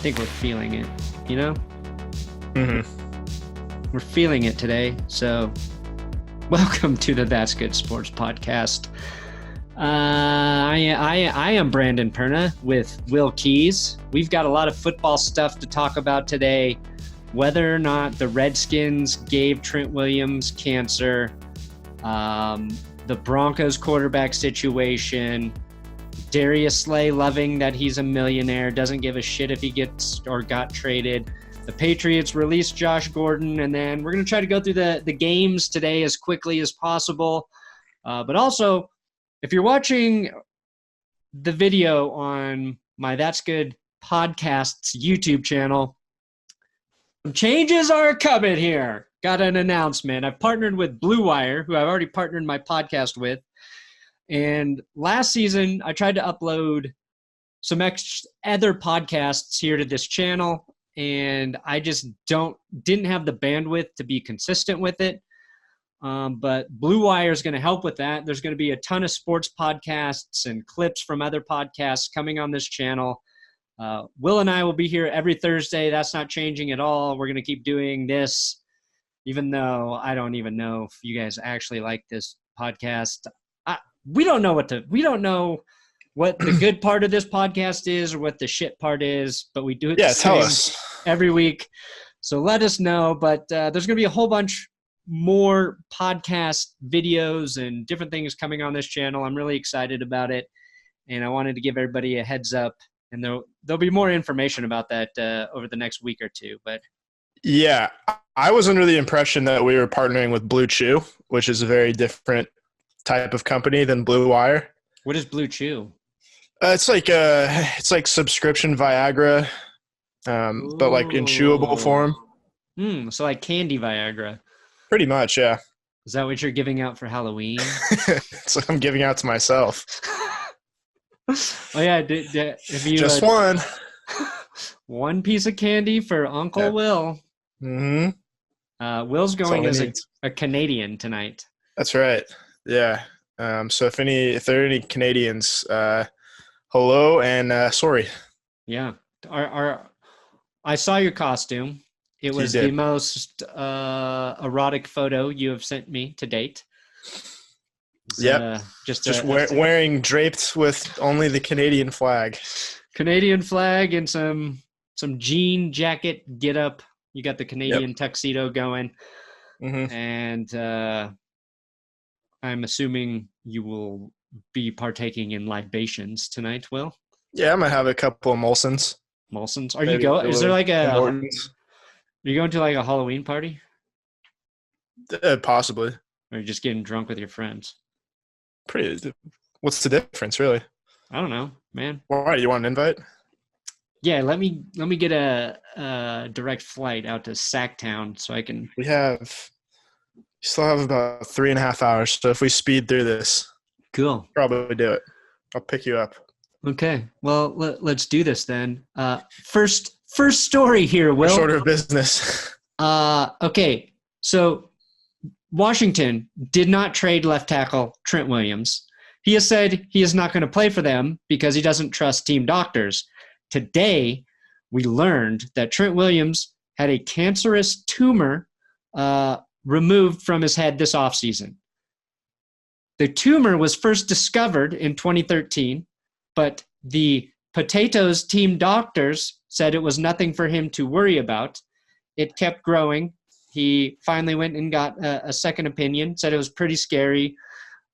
think we're feeling it, you know? Mm-hmm. We're feeling it today. So welcome to the That's Good Sports podcast. I am Brandon Perna with Will Keys. We've got a lot of football stuff to talk about today. Whether or not the Redskins gave Trent Williams cancer, the Broncos quarterback situation, Darius Slay loving that he's a millionaire, doesn't give a shit if he gets or got traded. The Patriots released Josh Gordon, and then we're going to try to go through the games today as quickly as possible. But also, if you're watching the video on my That's Good Podcast's YouTube channel, some changes are coming here. Got an announcement. I've partnered with Blue Wire, who I've already partnered my podcast with. And last season, I tried to upload some other podcasts here to this channel, and I just didn't have the bandwidth to be consistent with it. But Blue Wire is going to help with that. There's going to be a ton of sports podcasts and clips from other podcasts coming on this channel. Will and I will be here every Thursday. That's not changing at all. We're going to keep doing this, even though I don't even know if you guys actually like this podcast. We don't know what the good part of this podcast is or what the shit part is, but we do it tell us every week. So let us know. But there's going to be a whole bunch more podcast videos and different things coming on this channel. I'm really excited about it, and I wanted to give everybody a heads up. And there'll be more information about that over the next week or two. But yeah, I was under the impression that we were partnering with Blue Chew, which is a very different type of company than Blue Wire. What is Blue Chew? It's like subscription Viagra, but like in chewable form. So like candy Viagra. Pretty much, yeah. Is that what you're giving out for Halloween? It's what I'm giving out to myself. Oh yeah, if you just one piece of candy for Uncle Will. Mm-hmm. Will's going as a Canadian tonight. That's right. Yeah. So if there are any Canadians, hello and sorry. Yeah. I saw your costume. It was the most erotic photo you have sent me to date. Yep. Just wearing draped with only the Canadian flag. Canadian flag and some jean jacket get up. You got the Canadian tuxedo going. Mm-hmm. And I'm assuming you will be partaking in libations tonight, Will? Yeah, I'm going to have a couple of Molsons. Molsons? Are you going? Is there like are you going to like a Halloween party? Possibly. Or are you just getting drunk with your friends? What's the difference, really? I don't know, man. Why? You want an invite? Yeah, let me get a direct flight out to Sacktown so I can. We still have about 3.5 hours, so if we speed through this, cool. Probably do it. I'll pick you up. Okay. Well, let's do this then. First story here, Will. First order of business. Okay. So Washington did not trade left tackle Trent Williams. He has said he is not going to play for them because he doesn't trust team doctors. Today, we learned that Trent Williams had a cancerous tumor removed from his head this offseason. The tumor was first discovered in 2013, but the Potatoes team doctors said it was nothing for him to worry about. It kept growing. He finally went and got a second opinion, said it was pretty scary,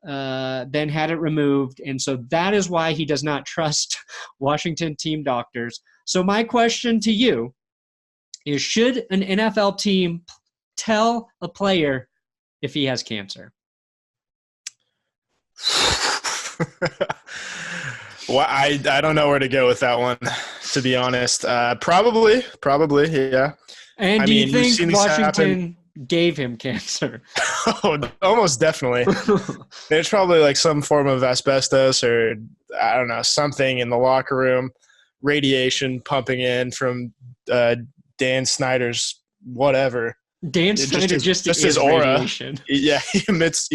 then had it removed. And so that is why he does not trust Washington team doctors. So my question to you is, should an NFL team tell a player if he has cancer? Well, I don't know where to go with that one, to be honest. Probably, yeah. And do you think Washington gave him cancer? Oh, almost definitely. There's probably like some form of asbestos or, I don't know, something in the locker room, radiation pumping in from Dan Snyder's whatever. Dan Snyder just his aura. Radiation. Yeah, he emits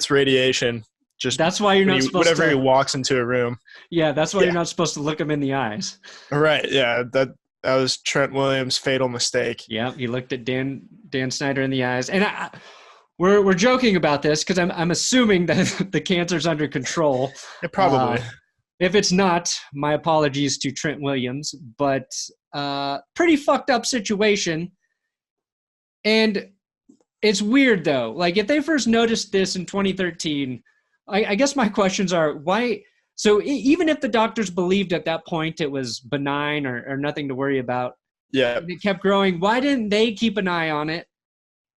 radiation. Just that's why you're not supposed whenever to. he walks into a room. Yeah, that's why you're not supposed to look him in the eyes. Right. Yeah. That was Trent Williams' fatal mistake. Yeah, he looked at Dan Snyder in the eyes, and we're joking about this because I'm assuming that the cancer's under control. Yeah, probably. If it's not, my apologies to Trent Williams, but pretty fucked up situation. And it's weird though. Like if they first noticed this in 2013, I guess my questions are why. So even if the doctors believed at that point it was benign or nothing to worry about, yeah, it kept growing. Why didn't they keep an eye on it?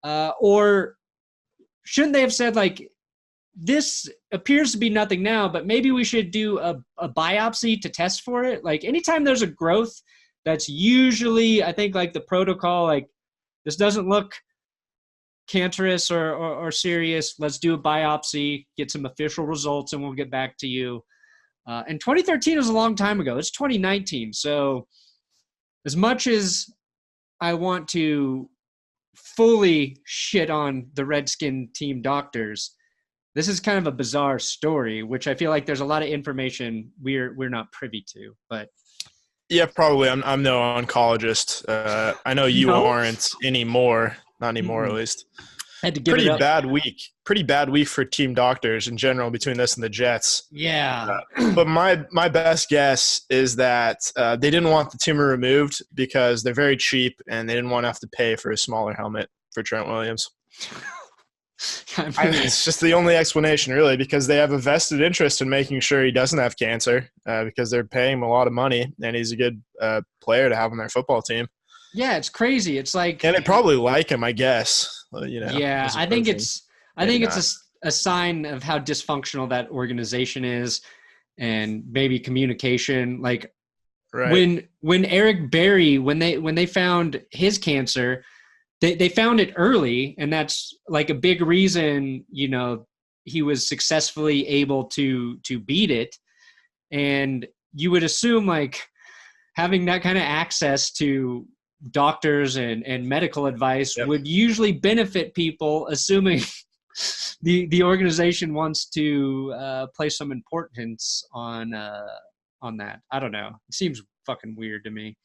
Or shouldn't they have said, like, this appears to be nothing now, but maybe we should do a biopsy to test for it? Like anytime there's a growth, that's usually, I think, like the protocol, like this doesn't look cancerous or serious. Let's do a biopsy, get some official results, and we'll get back to you. And 2013 was a long time ago. It's 2019. So as much as I want to fully shit on the Redskin team doctors, this is kind of a bizarre story, which I feel like there's a lot of information we're not privy to. But yeah, probably. I'm no oncologist. I know you aren't anymore. Not anymore, at least. Had to give it up. Pretty bad week for team doctors in general between this and the Jets. Yeah. But my best guess is that they didn't want the tumor removed because they're very cheap and they didn't want to have to pay for a smaller helmet for Trent Williams. It's just the only explanation, really, because they have a vested interest in making sure he doesn't have cancer because they're paying him a lot of money and he's a good player to have on their football team. Yeah, it's crazy. It's like, and they probably like him, I guess. Yeah, I think it's a sign of how dysfunctional that organization is, and maybe communication. Like when Eric Berry, when they found his cancer, they found it early, and that's like a big reason, he was successfully able to beat it. And you would assume like having that kind of access to doctors and medical advice would usually benefit people, assuming the organization wants to place some importance on that. I don't know. It seems fucking weird to me.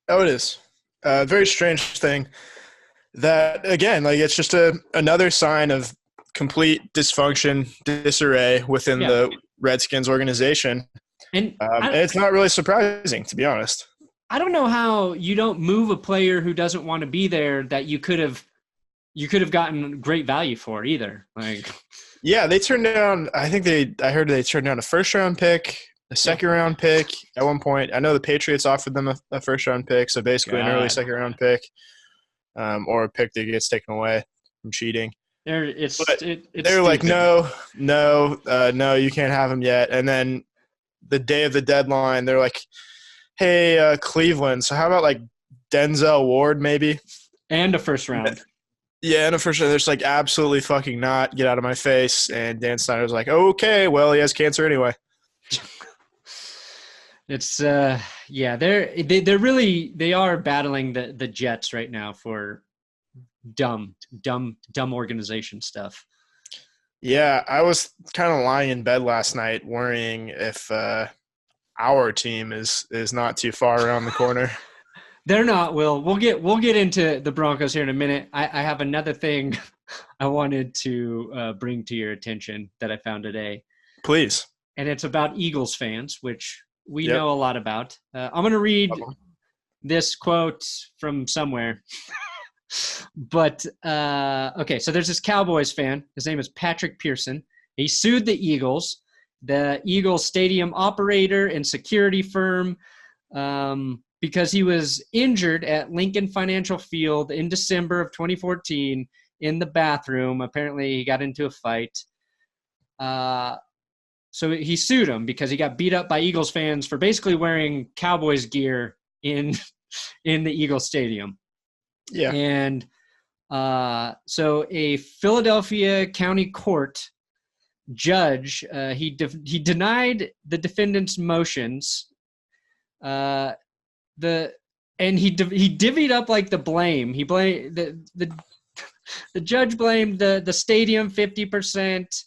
Oh, it is. Very strange thing. That, again, like it's just another sign of complete dysfunction, disarray within the Redskins organization. And it's not really surprising, to be honest. I don't know how you don't move a player who doesn't want to be there that you could have gotten great value for either. Like, yeah, they turned down. I heard they turned down a first-round pick, a second-round pick at one point. I know the Patriots offered them a first-round pick, so basically an early second-round pick, or a pick that gets taken away from cheating. They're like, no, you can't have him yet. And then the day of the deadline, they're like, hey, Cleveland, so how about like Denzel Ward maybe? And a first round. Yeah, and a first round. They're just like, absolutely fucking not. Get out of my face. And Dan Snyder's like, okay, well, he has cancer anyway. It's they're really battling the Jets right now for dumb organization stuff. Yeah, I was kind of lying in bed last night worrying if our team is not too far around the corner. They're not, Will. We'll get into the Broncos here in a minute. I have another thing I wanted to bring to your attention that I found today. Please. And it's about Eagles fans, which we know a lot about. I'm going to read this quote from somewhere. But, okay, so there's this Cowboys fan. His name is Patrick Pearson. He sued the Eagles stadium operator and security firm, because he was injured at Lincoln Financial Field in December of 2014 in the bathroom. Apparently he got into a fight. So he sued him because he got beat up by Eagles fans for basically wearing Cowboys gear in the Eagles stadium. Yeah. And so a Philadelphia County Court judge, he denied the defendant's motions. And he divvied up like the blame. He blamed the judge blamed the stadium 50%,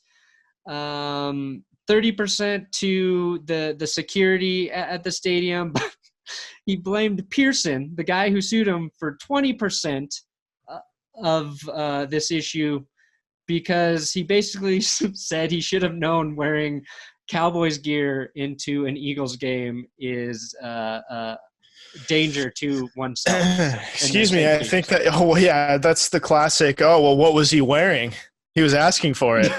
30% to the security at the stadium. He blamed Pearson, the guy who sued him, for 20% of this issue because he basically said he should have known wearing Cowboys gear into an Eagles game is danger to oneself. Excuse me, I think that, oh, yeah, that's the classic, oh, well, what was he wearing? He was asking for it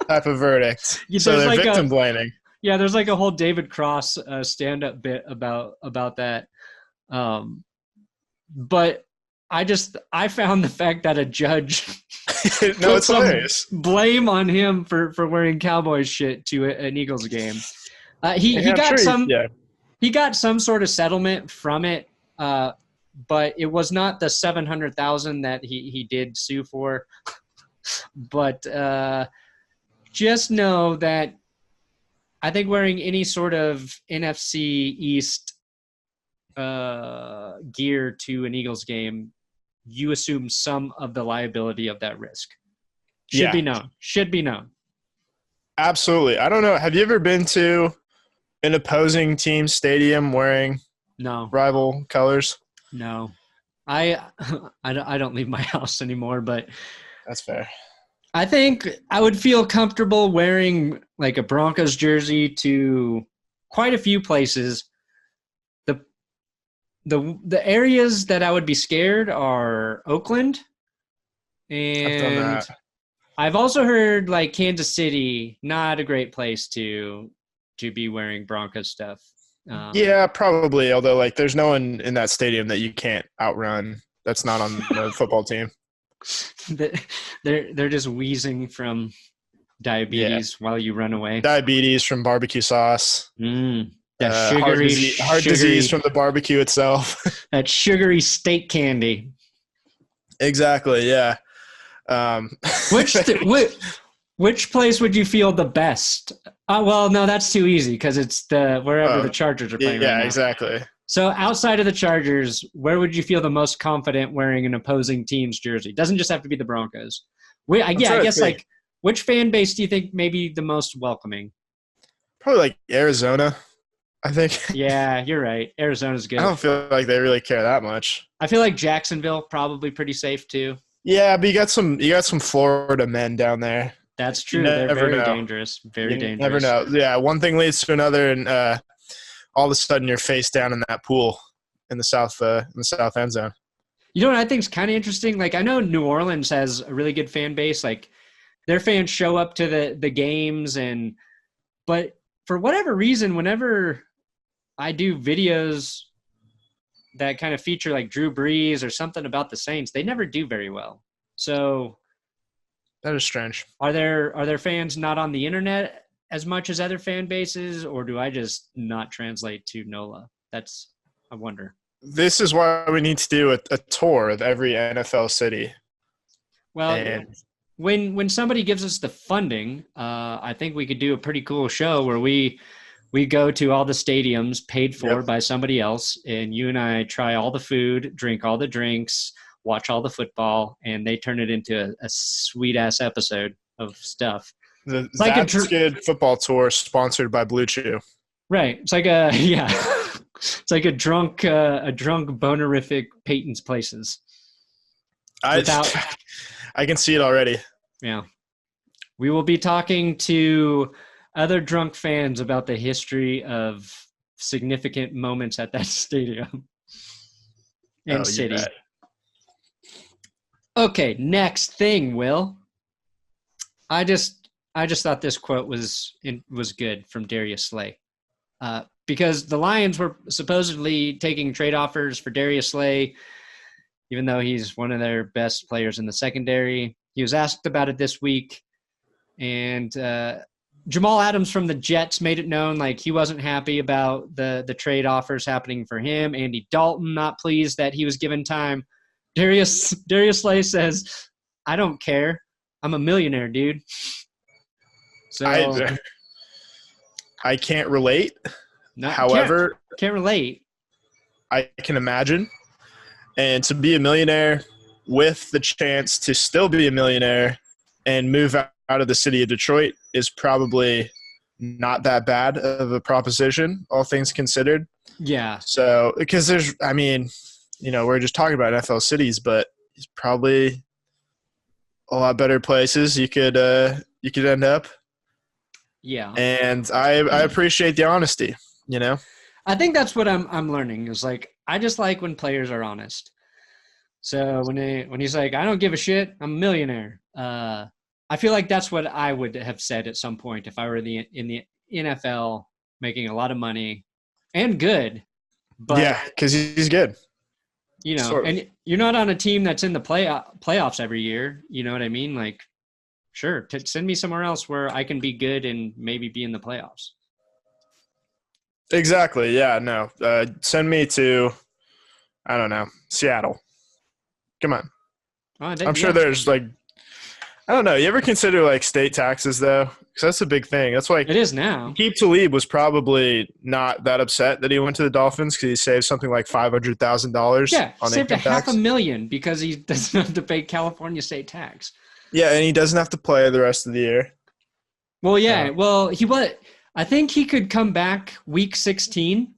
type of verdict. So they're like victim blaming. Yeah, there's like a whole David Cross stand-up bit about that. But I found the fact that a judge no, it's hilarious. Blame on him for wearing Cowboys shit to an Eagles game. He got some sort of settlement from it, but it was not the $700,000 that he did sue for. But just know that I think wearing any sort of NFC East gear to an Eagles game, you assume some of the liability of that risk. Should be known. Absolutely. I don't know. Have you ever been to an opposing team stadium wearing rival colors? No. I don't leave my house anymore, but that's fair. I think I would feel comfortable wearing like a Broncos jersey to quite a few places. The areas that I would be scared are Oakland, and I've also heard like Kansas City, not a great place to be wearing Broncos stuff. Yeah, probably. Although like there's no one in that stadium that you can't outrun that's not on the football team. They're just wheezing from diabetes while you run away. Diabetes from barbecue sauce. That heart disease from the barbecue itself. That sugary steak candy. Exactly. Yeah. Which place would you feel the best? Well, no, that's too easy because it's wherever the Chargers are playing. Yeah, right now. Exactly. So outside of the Chargers, where would you feel the most confident wearing an opposing team's jersey? Doesn't just have to be the Broncos. I guess like which fan base do you think may be the most welcoming? Probably like Arizona, I think. Yeah, you're right. Arizona's good. I don't feel like they really care that much. I feel like Jacksonville probably pretty safe too. Yeah, but you got some Florida men down there. That's true. They're very dangerous. Very dangerous. Never know. Yeah, one thing leads to another, and all of a sudden you're face down in that pool in the south end zone. You know what I think is kind of interesting? Like I know New Orleans has a really good fan base. Like their fans show up to the games, but for whatever reason, whenever I do videos that kind of feature like Drew Brees or something about the Saints, they never do very well. So that is strange. Are there fans not on the internet as much as other fan bases, or do I just not translate to NOLA? I wonder. This is why we need to do a tour of every NFL city. Well, when somebody gives us the funding, I think we could do a pretty cool show where we go to all the stadiums paid for by somebody else, and you and I try all the food, drink all the drinks, watch all the football, and they turn it into a sweet-ass episode of stuff. It's like That's Good football tour sponsored by Blue Chew. Right. It's like it's like a drunk bonerific Peyton's Places. I can see it already. Yeah. We will be talking to other drunk fans about the history of significant moments at that stadium and city. Okay, next thing, Will. I just thought this quote was good from Darius Slay. Because the Lions were supposedly taking trade offers for Darius Slay, even though he's one of their best players in the secondary. He was asked about it this week, and Jamal Adams from the Jets made it known like he wasn't happy about the trade offers happening for him. Andy Dalton not pleased that he was given time. Darius Slay says, "I don't care. I'm a millionaire, dude." So I can't relate. However, can't relate. I can imagine. And to be a millionaire with the chance to still be a millionaire and move out out of the city of Detroit is probably not that bad of a proposition, all things considered. Yeah. So, because we're just talking about NFL cities, but it's probably a lot better places you could end up. Yeah. And I appreciate the honesty, I think that's what I'm learning is like, I just like when players are honest. So when he's like, I don't give a shit, I'm a millionaire. I feel like that's what I would have said at some point if I were in the NFL making a lot of money and good. But yeah, because he's good. Sort of. And you're not on a team that's in the playoffs every year. You know what I mean? Like, sure, send me somewhere else where I can be good and maybe be in the playoffs. Exactly. Yeah. No. Send me to, I don't know, Seattle. Come on. I'm sure there's like, I don't know. You ever consider like state taxes though? Because that's a big thing. That's why it is now. Aqib Talib was probably not that upset that he went to the Dolphins because he saved something like $500,000. Yeah, on saved income tax. $500,000 because he doesn't have to pay California state tax. Yeah, and he doesn't have to play the rest of the year. Well, yeah. I think he could come back week 16.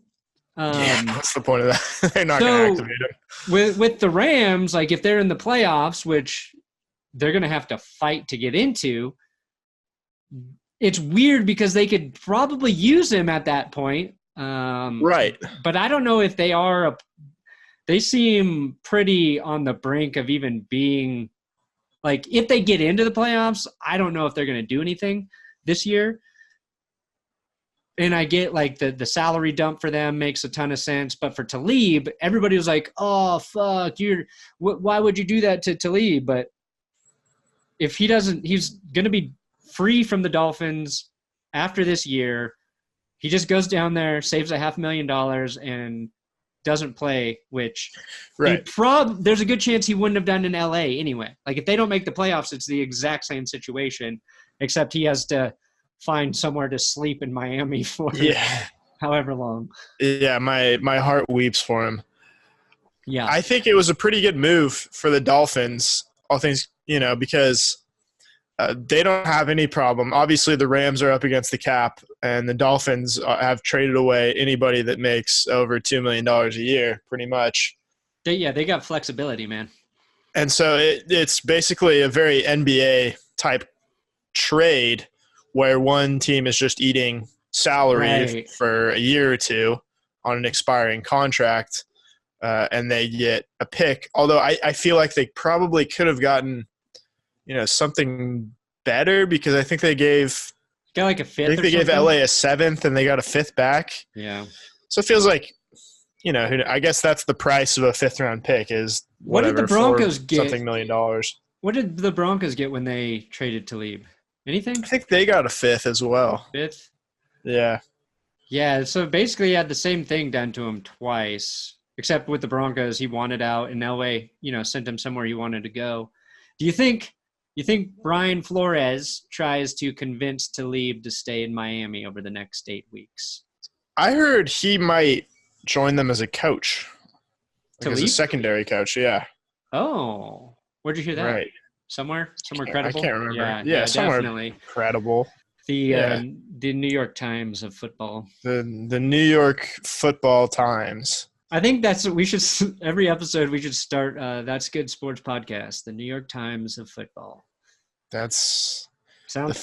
What's the point of that? They're not going to activate him. With the Rams, like if they're in the playoffs, which they're going to have to fight to get into, it's weird because they could probably use him at that point. Right. But I don't know if they are. They seem pretty on the brink of even being like, if they get into the playoffs, I don't know if they're going to do anything this year. And I get like the salary dump for them makes a ton of sense. But for Talib, everybody was like, oh, fuck, why would you do that to Talib? But if he doesn't, he's going to be free from the Dolphins after this year. He just goes down there, saves $500,000 and doesn't play, which right. There's a good chance he wouldn't have done in LA anyway. Like if they don't make the playoffs, it's the exact same situation, except he has to find somewhere to sleep in Miami for however long. Yeah, my heart weeps for him. Yeah. I think it was a pretty good move for the Dolphins, all things, because they don't have any problem. Obviously, the Rams are up against the cap, and the Dolphins have traded away anybody that makes over $2 million a year, pretty much. They got flexibility, man. And so it's basically a very NBA-type trade where one team is just eating salary for a year or two on an expiring contract, and they get a pick. Although I feel like they probably could have gotten something better because I think they gave like a fifth. I think they gave LA a 7th and they got a 5th back. Yeah. So it feels like, I guess that's the price of a 5th round pick is whatever. What did the Broncos get? Something $1 million. What did the Broncos get when they traded Talib? Anything? I think they got a 5th as well. 5th? Yeah. Yeah. So basically, he had the same thing done to him twice, except with the Broncos, he wanted out, and LA, sent him somewhere he wanted to go. Do you think Brian Flores tries to convince Talib to stay in Miami over the next 8 weeks? I heard he might join them as a coach. Talib? As a secondary coach, yeah. Oh. Where'd you hear that? Right. Somewhere credible? I can't remember. Yeah, somewhere definitely credible. The New York Times of football. The New York Football Times. I think that's what we should – every episode we should start That's Good Sports Podcast, the New York Times of football. Sounds the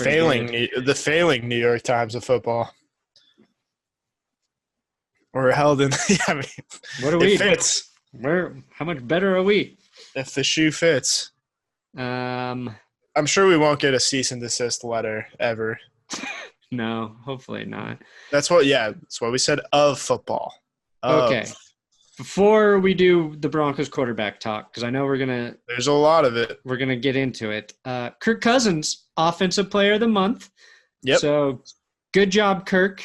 failing New York Times of football. We're held in what are we? It fits. How much better are we? If the shoe fits. I'm sure we won't get a cease and desist letter ever. No, hopefully not. That's what we said of football. Okay. Before we do the Broncos quarterback talk, because I know there's a lot of it. We're going to get into it. Kirk Cousins, Offensive Player of the Month. Yep. So good job, Kirk.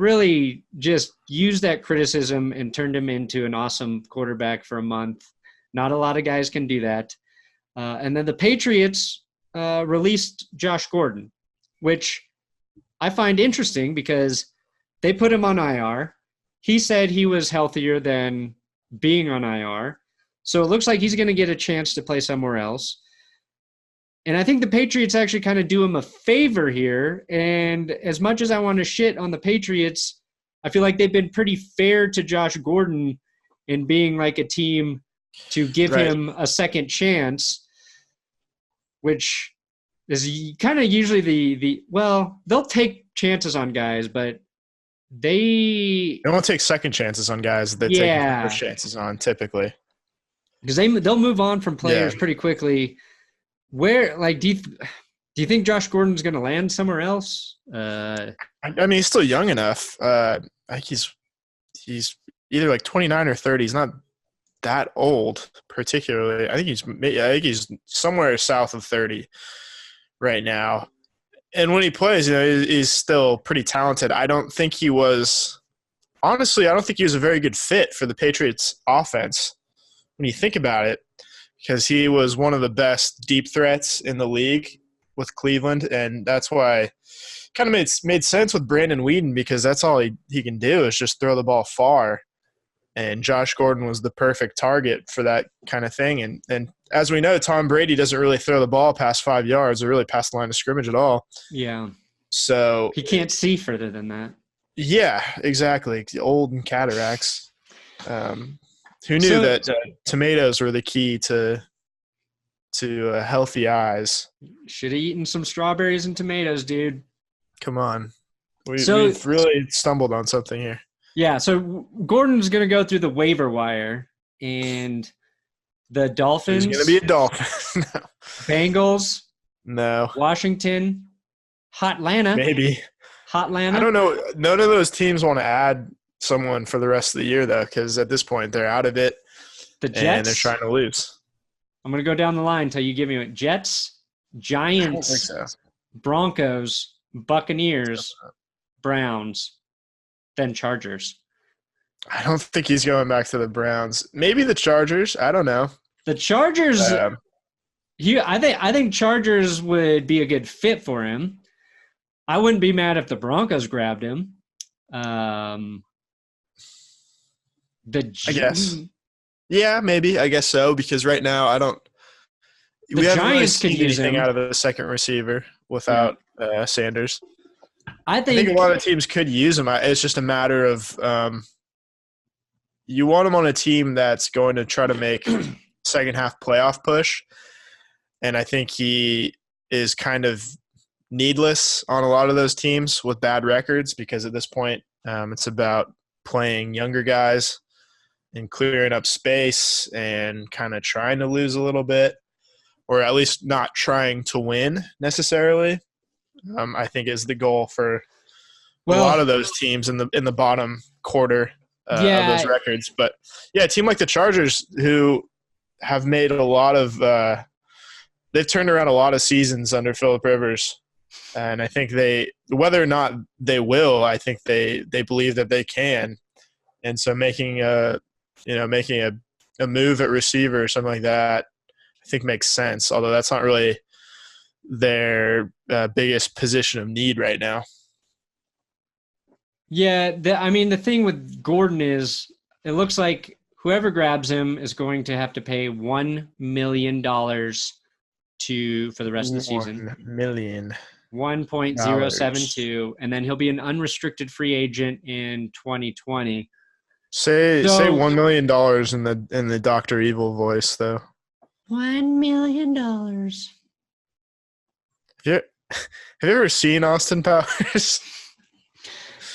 Really just used that criticism and turned him into an awesome quarterback for a month. Not a lot of guys can do that. And then the Patriots released Josh Gordon, which I find interesting because they put him on IR. He said he was healthier than being on IR. So it looks like he's going to get a chance to play somewhere else. And I think the Patriots actually kind of do him a favor here. And as much as I want to shit on the Patriots, I feel like they've been pretty fair to Josh Gordon in being like a team to give him a second chance, which is kind of usually they'll take chances on guys, but they won't take second chances on guys that they take first chances on typically. Because they'll move on from players pretty quickly. Where, like, do you think Josh Gordon's going to land somewhere else? I mean, he's still young enough. I think he's either like 29 or 30. He's not that old, particularly. I think he's somewhere south of 30 right now. And when he plays, he's still pretty talented. I don't think he was a very good fit for the Patriots offense when you think about it, because he was one of the best deep threats in the league with Cleveland, and that's why it kind of made sense with Brandon Weeden, because that's all he can do is just throw the ball far, and Josh Gordon was the perfect target for that kind of thing. And as we know, Tom Brady doesn't really throw the ball past 5 yards or really past the line of scrimmage at all. Yeah. So he can't see further than that. Yeah, exactly. Old and cataracts. Who knew that tomatoes were the key to healthy eyes? Should have eaten some strawberries and tomatoes, dude. Come on. We've really stumbled on something here. Yeah, so Gordon's going to go through the waiver wire, and the Dolphins. He's going to be a Dolphin. No. Bengals. No. Washington. Hotlanta. Maybe. Hotlanta. I don't know. None of those teams want to add someone for the rest of the year, though, because at this point they're out of it. The Jets. And they're trying to lose. I'm going to go down the line until you give me it. Jets, Giants, Broncos, Buccaneers, Browns, then Chargers. I don't think he's going back to the Browns. Maybe the Chargers. I don't know. The Chargers. I think Chargers would be a good fit for him. I wouldn't be mad if the Broncos grabbed him. I guess. Yeah, maybe. I guess so, because right now we haven't really seen anything out of a second receiver without Sanders. I think a lot of teams could use him. It's just a matter of you want him on a team that's going to try to make second half playoff push, and I think he is kind of needless on a lot of those teams with bad records, because at this point it's about playing younger guys and clearing up space and kind of trying to lose a little bit, or at least not trying to win necessarily. I think is the goal for a lot of those teams in the bottom quarter of those records. But yeah, a team like the Chargers, who have made a lot of they've turned around a lot of seasons under Phillip Rivers, and I think whether or not they will, I think they believe that they can, and so making a move at receiver or something like that, I think makes sense. Although that's not really their biggest position of need right now. Yeah, the thing with Gordon is it looks like whoever grabs him is going to have to pay $1 million for the rest of the season. $1 million. 1.072, and then he'll be an unrestricted free agent in 2020. Say $1 million in the Dr. Evil voice, though. $1 million. Have you ever seen Austin Powers?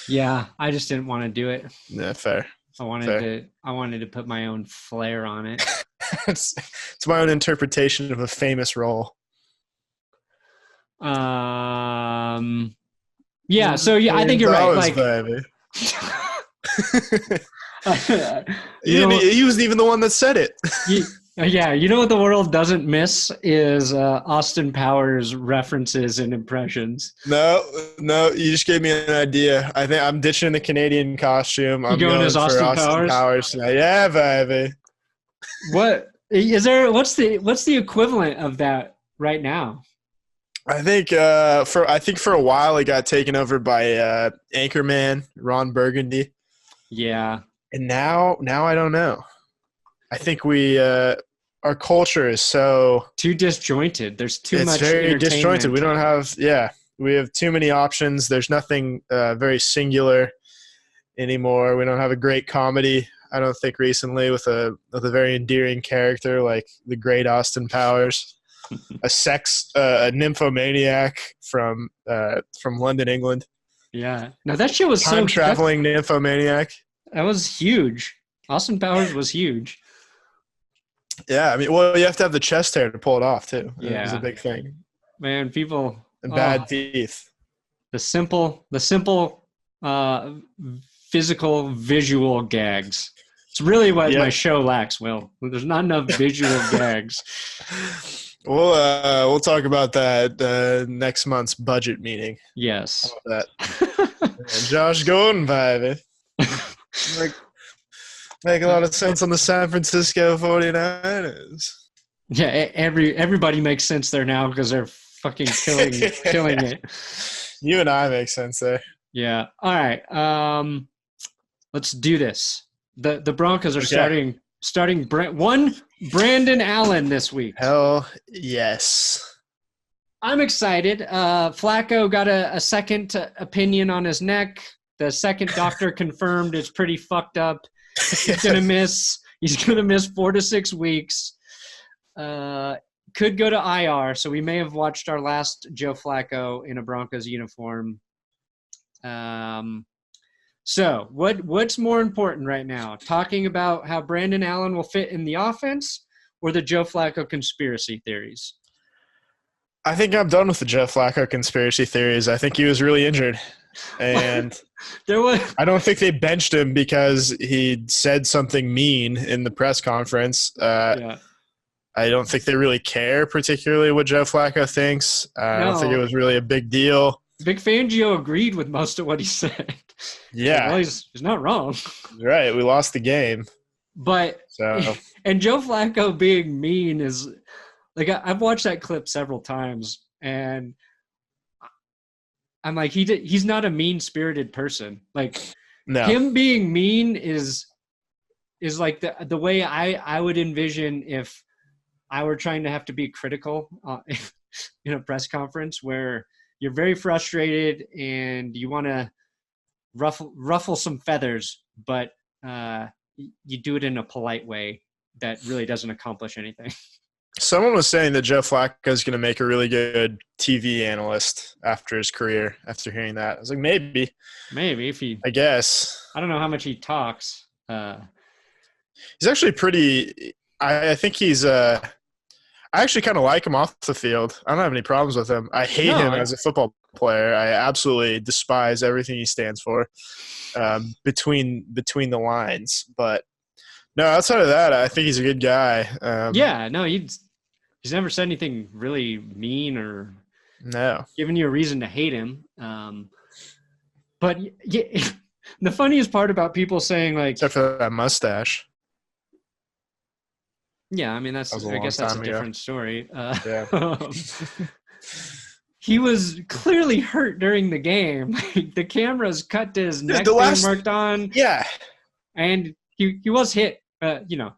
Yeah, I just didn't want to do it. Yeah, fair. I wanted to put my own flair on it. It's my own interpretation of a famous role. Yeah, so yeah, I think you're right. Like, he wasn't even the one that said it. Yeah, you know what the world doesn't miss is Austin Powers references and impressions. No, you just gave me an idea. I think I'm ditching the Canadian costume. I'm going as Austin Powers. Yeah, baby. What is there? What's the equivalent of that right now? I think for a while it got taken over by Anchorman Ron Burgundy. Yeah, and now I don't know. I think we our culture is so too disjointed. There's too much. It's very disjointed. We don't have we have too many options. There's nothing very singular anymore. We don't have a great comedy, I don't think, recently with a very endearing character like the great Austin Powers, a nymphomaniac from London, England. Yeah. Now that shit was time traveling nymphomaniac. That was huge. Austin Powers was huge. Yeah, I mean, well, you have to have the chest hair to pull it off too. Yeah, it's a big thing. Man, people and bad teeth. The simple, physical, visual gags. It's really what my show lacks. Will, there's not enough visual gags. We'll talk about that next month's budget meeting. Yes. How about that? And Josh Gordon, baby. Make a lot of sense on the San Francisco 49ers. Yeah, everybody makes sense there now because they're fucking killing it. You and I make sense there. Yeah. All right. Let's do this. The Broncos are starting Brandon Allen this week. Hell yes. I'm excited. Flacco got a second opinion on his neck. The second doctor confirmed it's pretty fucked up. He's gonna miss 4 to 6 weeks. Could go to IR, so we may have watched our last Joe Flacco in a Broncos uniform. So what's more important right now? Talking about how Brandon Allen will fit in the offense or the Joe Flacco conspiracy theories? I think I'm done with the Joe Flacco conspiracy theories. I think he was really injured. And I don't think they benched him because he said something mean in the press conference. I don't think they really care particularly what Joe Flacco thinks. I don't think it was really a big deal. Big Fangio agreed with most of what he said. Yeah. Well, he's not wrong. Right. We lost the game. And Joe Flacco being mean is like, I've watched that clip several times and I'm like, he's not a mean-spirited person. Like, no. Him being mean is like the way I would envision if I were trying to have to be critical in a press conference where you're very frustrated and you want to ruffle some feathers, but you do it in a polite way that really doesn't accomplish anything. Someone was saying that Joe Flacco is going to make a really good TV analyst after his career, after hearing that. I was like, maybe if he – I guess. I don't know how much he talks. He's actually pretty – I think he's I actually kind of like him off the field. I don't have any problems with him. I hate him as a football player. I absolutely despise everything he stands for between the lines. But – no, outside of that, I think he's a good guy. He's never said anything really mean or given you a reason to hate him. But the funniest part about people saying like, except for that mustache. Yeah, I mean that's a different story. He was clearly hurt during the game. The cameras cut to his neck being worked on. Yeah, and he was hit. The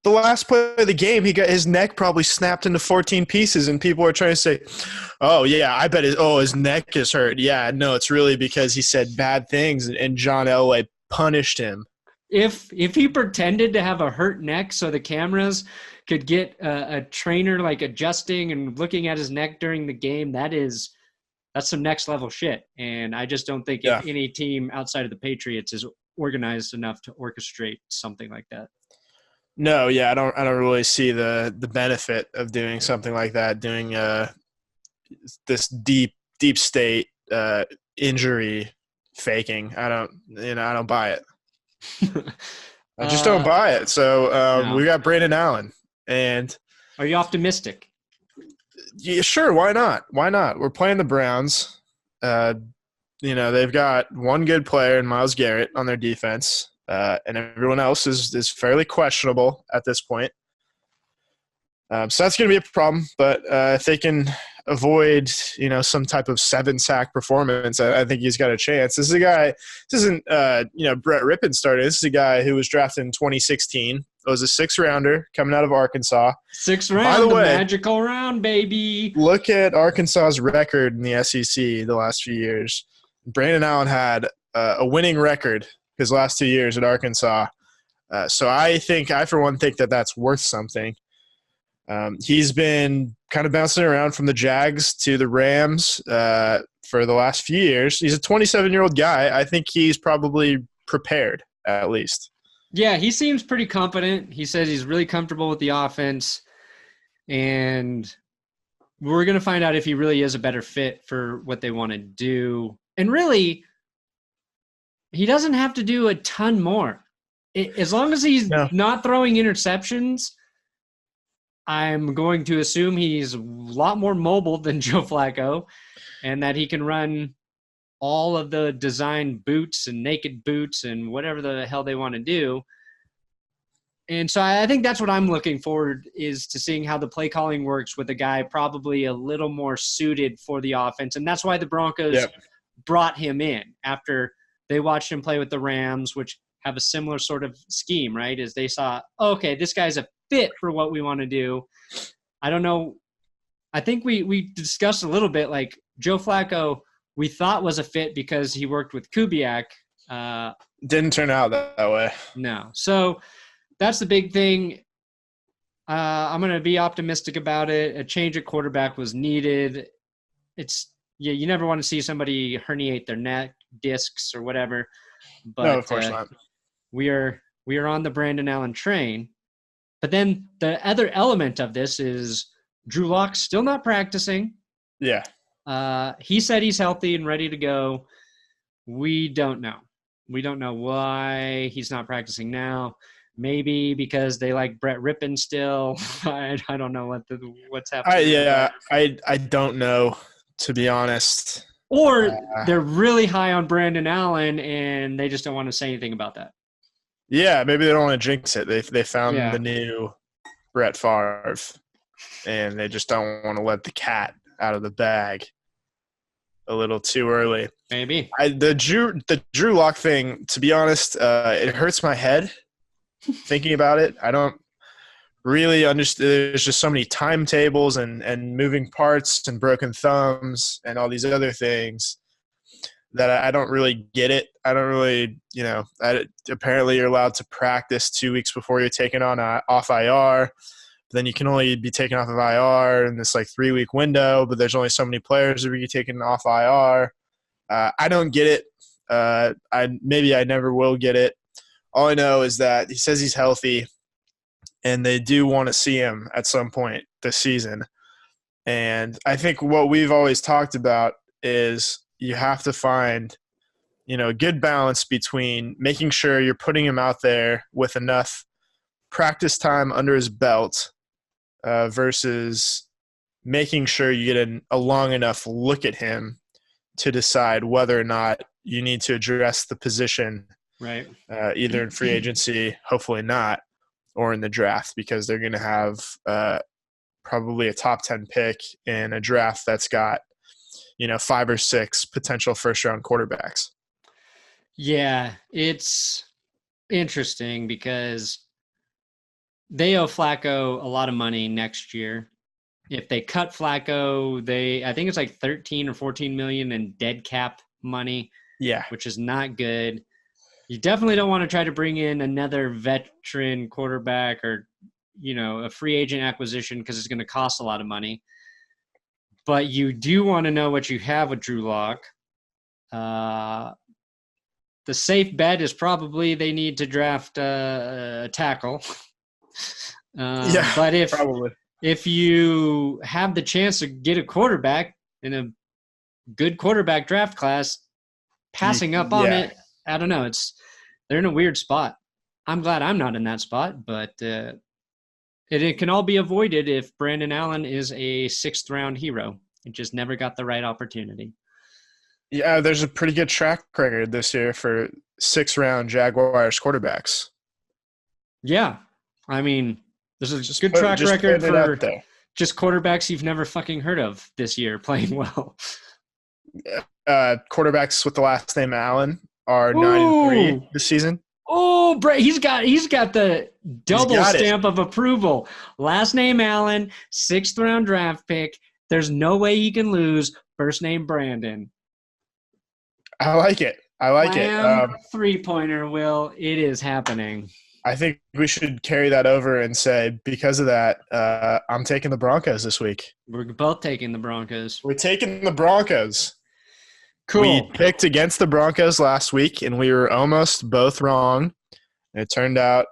last play of the game, he got his neck probably snapped into 14 pieces, and people are trying to say, "Oh yeah, I bet his neck is hurt." Yeah, no, it's really because he said bad things, and John Elway punished him. If he pretended to have a hurt neck, so the cameras could get a trainer like adjusting and looking at his neck during the game, that's some next level shit. And I just don't think any team outside of the Patriots is organized enough to orchestrate something like that. No, yeah, I don't really see the benefit of doing something like that, doing this deep state injury faking. I don't buy it. I just don't buy it. So we got Brandon Allen, and are you optimistic? Yeah, sure. Why not? We're playing the Browns. They've got one good player in Myles Garrett on their defense, and everyone else is fairly questionable at this point. So that's going to be a problem. But if they can avoid, some type of 7-sack performance, I think he's got a chance. This is a guy. This isn't Brett Rippon started. This is a guy who was drafted in 2016. It was a 6-rounder coming out of Arkansas. 6th round, the magical round, baby. Look at Arkansas's record in the SEC the last few years. Brandon Allen had a winning record his last 2 years at Arkansas. So I for one, think that that's worth something. He's been kind of bouncing around from the Jags to the Rams for the last few years. He's a 27-year-old guy. I think he's probably prepared, at least. Yeah, he seems pretty competent. He says he's really comfortable with the offense. And we're going to find out if he really is a better fit for what they want to do. And really, he doesn't have to do a ton more. As long as he's not throwing interceptions, I'm going to assume he's a lot more mobile than Joe Flacco and that he can run all of the designed boots and naked boots and whatever the hell they want to do. And so I think that's what I'm looking forward is to seeing how the play calling works with a guy probably a little more suited for the offense. And that's why the Broncos brought him in after they watched him play with the Rams, which have a similar sort of scheme, right? As they saw, okay, this guy's a fit for what we want to do. I don't know. I think we discussed a little bit like Joe Flacco we thought was a fit because he worked with Kubiak. Didn't turn out that way. No. So that's the big thing. I'm going to be optimistic about it. A change at quarterback was needed. You never want to see somebody herniate their neck, discs, or whatever. But no, of course not. We are on the Brandon Allen train. But then the other element of this is Drew Lock's still not practicing. Yeah. He said he's healthy and ready to go. We don't know. We don't know why he's not practicing now. Maybe because they like Brett Rippon still. I don't know what's happening. I don't know, to be honest. Or they're really high on Brandon Allen and they just don't want to say anything about that. Yeah, maybe they don't want to jinx it. They found the new Brett Favre, and they just don't want to let the cat out of the bag a little too early. Maybe. The Drew Lock thing, to be honest, it hurts my head thinking about it. I don't really understand. There's just so many timetables and moving parts and broken thumbs and all these other things that I don't really get it. I don't really, apparently you're allowed to practice 2 weeks before you're taken off IR. Then you can only be taken off of IR in this 3-week window, but there's only so many players that be taken off IR. I don't get it. I never will get it. All I know is that he says he's healthy, and they do want to see him at some point this season. And I think what we've always talked about is you have to find, a good balance between making sure you're putting him out there with enough practice time under his belt versus making sure you get a long enough look at him to decide whether or not you need to address the position, right? Either in free agency, hopefully not, or in the draft, because they're going to have probably a top 10 pick in a draft that's got 5 or 6 potential first-round quarterbacks. Yeah, it's interesting because they owe Flacco a lot of money next year. If they cut Flacco, I think it's like 13 or 14 million in dead cap money. Yeah, which is not good. You definitely don't want to try to bring in another veteran quarterback or, a free agent acquisition because it's going to cost a lot of money. But you do want to know what you have with Drew Lock. The safe bet is probably they need to draft a tackle. But if you have the chance to get a quarterback in a good quarterback draft class, passing up on it, I don't know. They're in a weird spot. I'm glad I'm not in that spot, but it can all be avoided if Brandon Allen is a 6th-round hero. It just never got the right opportunity. Yeah, there's a pretty good track record this year for 6th-round Jaguars quarterbacks. Yeah. I mean, there's a good track record for just quarterbacks you've never fucking heard of this year playing well. Quarterbacks with the last name Allen are 9-3 this season. Oh, he's got the double stamp of approval. Last name Allen, 6th round draft pick. There's no way he can lose. First name Brandon. I like it. Three-pointer, Will. It is happening. I think we should carry that over and say, because of that, I'm taking the Broncos this week. We're both taking the Broncos. We're taking the Broncos. Cool. We picked against the Broncos last week, and we were almost both wrong. It turned out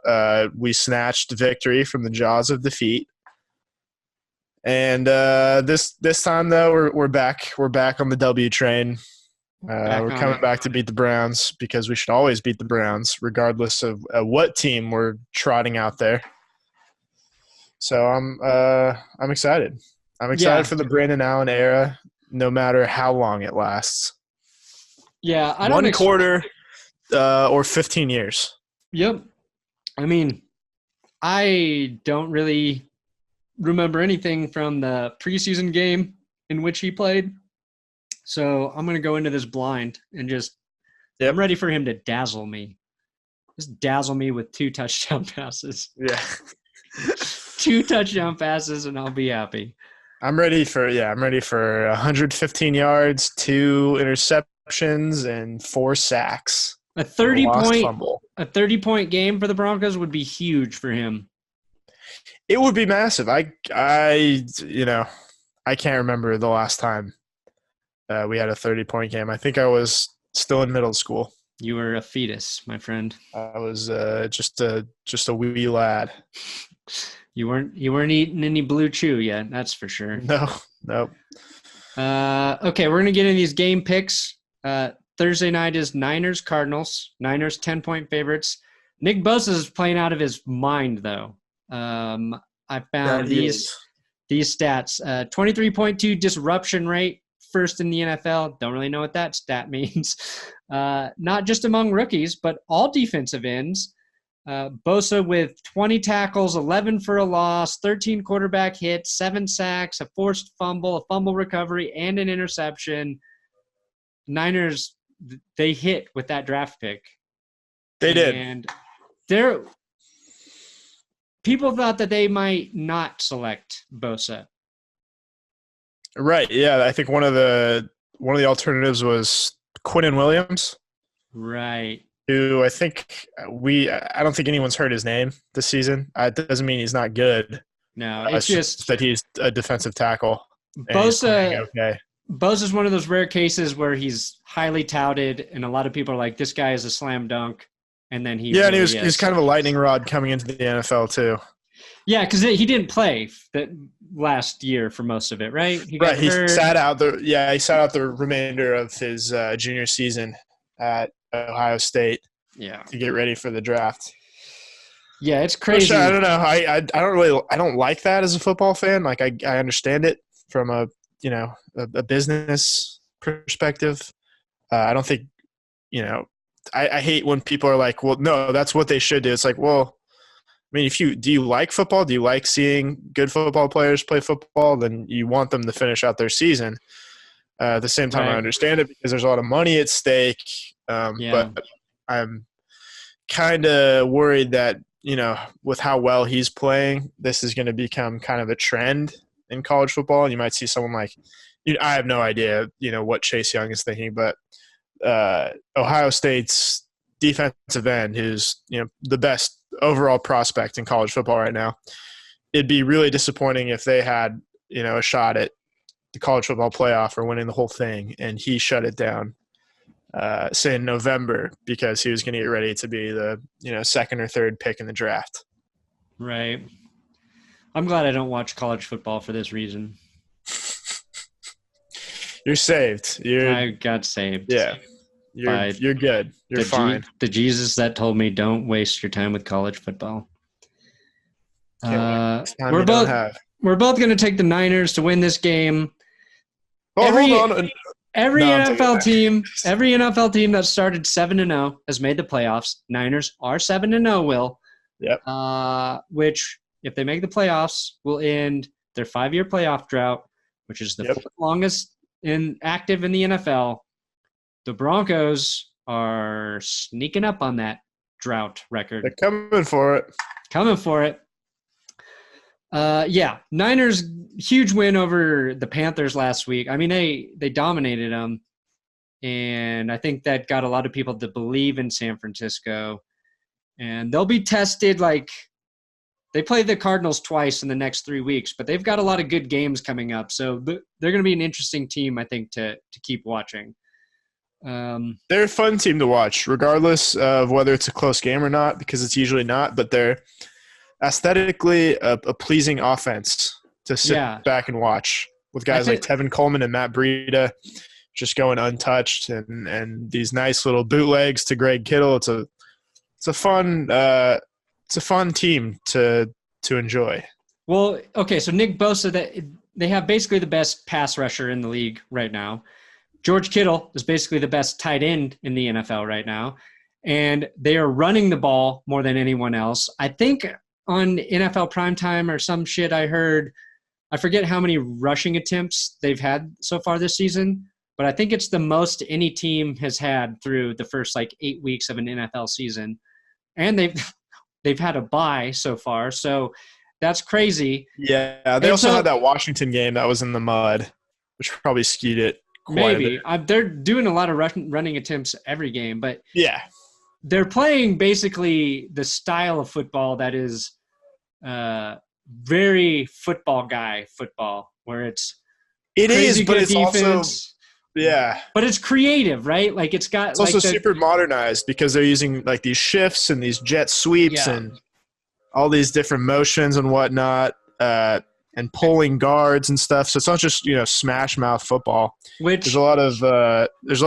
we snatched victory from the jaws of defeat. And this time, though, we're back. We're back on the W train. We're coming back to beat the Browns because we should always beat the Browns, regardless of what team we're trotting out there. So I'm excited. I'm excited for the Brandon Allen era, no matter how long it lasts. Yeah, I don't one quarter or 15 years. Yep. I mean, I don't really remember anything from the preseason game in which he played. So I'm going to go into this blind and just I'm ready for him to dazzle me. Just dazzle me with 2 touchdown passes. Yeah. 2 touchdown passes and I'll be happy. I'm ready for 115 yards, 2 interceptions, and 4 sacks. A 30-point game for the Broncos would be huge for him. It would be massive. I can't remember the last time we had a 30-point game. I think I was still in middle school. You were a fetus, my friend. I was just a wee lad. You weren't eating any Blue Chew yet, that's for sure. No. Okay, we're gonna get in these game picks. Thursday night is Niners-Cardinals. Niners 10-point favorites. Nick Bosa is playing out of his mind, though. I found these stats. 23.2 disruption rate, first in the NFL. Don't really know what that stat means. Not just among rookies, but all defensive ends. Bosa with 20 tackles, 11 for a loss, 13 quarterback hits, 7 sacks, a forced fumble, a fumble recovery, and an interception. Niners, they hit with that draft pick. They did. And people thought that they might not select Bosa. Right. Yeah, I think one of the alternatives was Quintin Williams. Right. Who I don't think anyone's heard his name this season. It doesn't mean he's not good. No, it's just that he's a defensive tackle. Bosa. Okay. Bosa's one of those rare cases where he's highly touted, and a lot of people are like, "This guy is a slam dunk," and then he he's kind of a lightning rod coming into the NFL too. Yeah, because he didn't play that last year for most of it, right? He sat out the remainder of his junior season at Ohio State. Yeah, to get ready for the draft. Yeah, it's crazy. Which, I don't know. I don't like that as a football fan. Like I understand it from a business perspective. I don't think, I hate when people are like, well, no, that's what they should do. It's like, well, I mean, do you like football? Do you like seeing good football players play football? Then you want them to finish out their season. At the same time, right. I understand it because there's a lot of money at stake. But I'm kind of worried that, with how well he's playing, this is going to become kind of a trend in college football. And you might see someone like, I have no idea, what Chase Young is thinking, but Ohio State's defensive end, who's, the best overall prospect in college football right now. It'd be really disappointing if they had, a shot at the college football playoff or winning the whole thing, and he shut it down, say in November, because he was going to get ready to be the, second or third pick in the draft. Right. I'm glad I don't watch college football for this reason. You're saved. I got saved. Yeah. You're good. You're fine. The Jesus that told me don't waste your time with college football. We're both going to take the Niners to win this game. Oh, hold on. Every NFL team that started 7-0 has made the playoffs. Niners are 7-0, Will. Yep. Which, if they make the playoffs, will end their 5-year playoff drought, which is the fourth longest active in the NFL. The Broncos are sneaking up on that drought record. They're coming for it. Coming for it. Yeah, Niners, huge win over the Panthers last week. I mean, they dominated them, and I think that got a lot of people to believe in San Francisco. And they'll be tested. Like, they play the Cardinals twice in the next 3 weeks, but they've got a lot of good games coming up. So they're going to be an interesting team, I think, to keep watching. They're a fun team to watch, regardless of whether it's a close game or not, because it's usually not. But they're aesthetically a pleasing offense to sit back and watch, with guys like Tevin Coleman and Matt Breida just going untouched, and these nice little bootlegs to Greg Kittle. It's a fun team to enjoy. Well, okay, so Nick Bosa, they have basically the best pass rusher in the league right now. George Kittle is basically the best tight end in the NFL right now, and they are running the ball more than anyone else. I think on NFL Primetime or some shit I heard, I forget how many rushing attempts they've had so far this season, but I think it's the most any team has had through the first 8 weeks of an NFL season. And they've had a bye so far, so that's crazy. Yeah, they also had that Washington game that was in the mud, which probably skewed it quite a bit. They're doing a lot of running attempts every game, but yeah, they're playing basically the style of football that is very football guy football, where it's but it's defense, also but it's creative, right? Like it's also super modernized, because they're using these shifts and these jet sweeps and all these different motions and whatnot, and pulling guards and stuff. So it's not just smash mouth football. Which there's a lot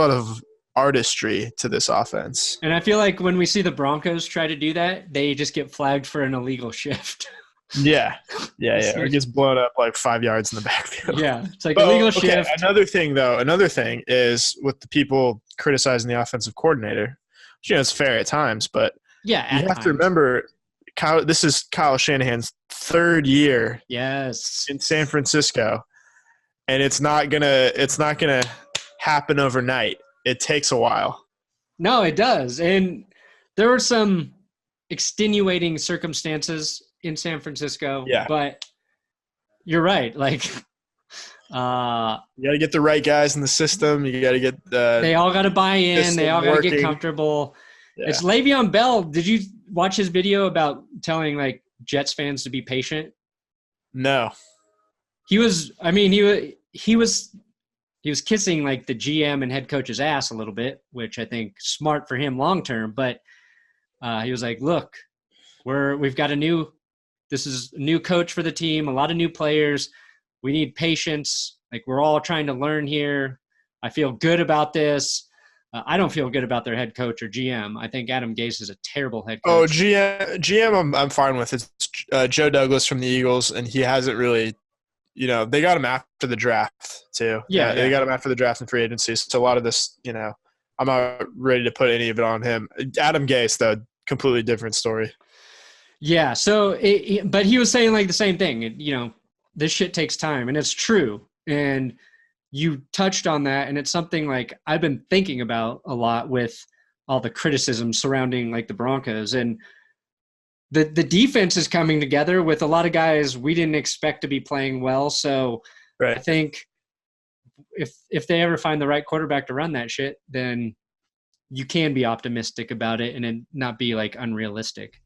of artistry to this offense. And I feel like when we see the Broncos try to do that, they just get flagged for an illegal shift. Yeah. It gets blown up 5 yards in the backfield. Yeah, it's illegal shift. Another thing is with the people criticizing the offensive coordinator, which, it's fair at times, but you have to remember, this is Kyle Shanahan's third year in San Francisco, and it's not gonna happen overnight. It takes a while. No, it does. And there were some extenuating circumstances in San Francisco. Yeah. But you're right. You got to get the right guys in the system. You got to get they all got to buy in. They all got to get comfortable. Yeah. It's Le'Veon Bell. Did you watch his video about telling Jets fans to be patient? No. He was kissing the GM and head coach's ass a little bit, which I think smart for him long term. But he was like, "Look, this is a new coach for the team, a lot of new players. We need patience. We're all trying to learn here. I feel good about this. I don't feel good about their head coach or GM. I think Adam Gase is a terrible head coach." Oh, GM, I'm fine with. It's Joe Douglas from the Eagles, and he hasn't really. They got him after the draft too. Yeah, they got him after the draft and free agency. So a lot of this, I'm not ready to put any of it on him. Adam Gase, though, completely different story. Yeah. So, but he was saying the same thing. This shit takes time, and it's true. And you touched on that, and it's something I've been thinking about a lot with all the criticism surrounding the Broncos. And the defense is coming together with a lot of guys we didn't expect to be playing well. So I think if they ever find the right quarterback to run that shit, then you can be optimistic about it and it not be unrealistic.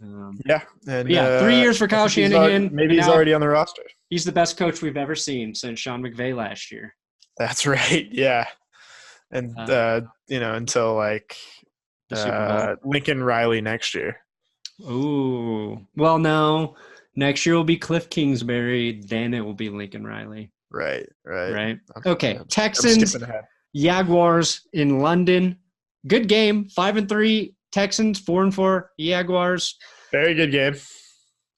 3 years for Kyle Shanahan. Maybe he's already on the roster. He's the best coach we've ever seen since Sean McVay last year. That's right. Yeah. And, until Lincoln Riley next year. Ooh. Well, no. Next year will be Cliff Kingsbury. Then it will be Lincoln Riley. Right. Okay. Texans, Jaguars in London. Good game. 5-3. Texans 4-4. Jaguars. Very good game.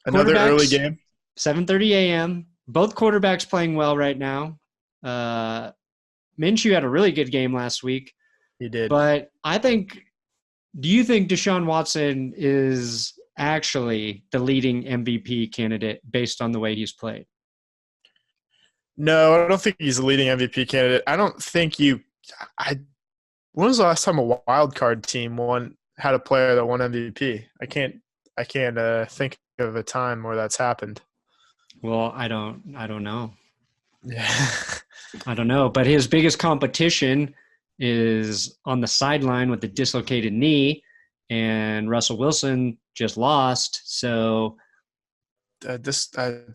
Another early game. 7:30 a.m. Both quarterbacks playing well right now. Minshew had a really good game last week. He did. But do you think Deshaun Watson is actually the leading MVP candidate based on the way he's played? No, I don't think he's the leading MVP candidate. I don't think when was the last time a wild card team had a player that won MVP. I can't think of a time where that's happened. Well, I don't know. Yeah. I don't know, but his biggest competition is on the sideline with a dislocated knee, and Russell Wilson just lost. So I didn't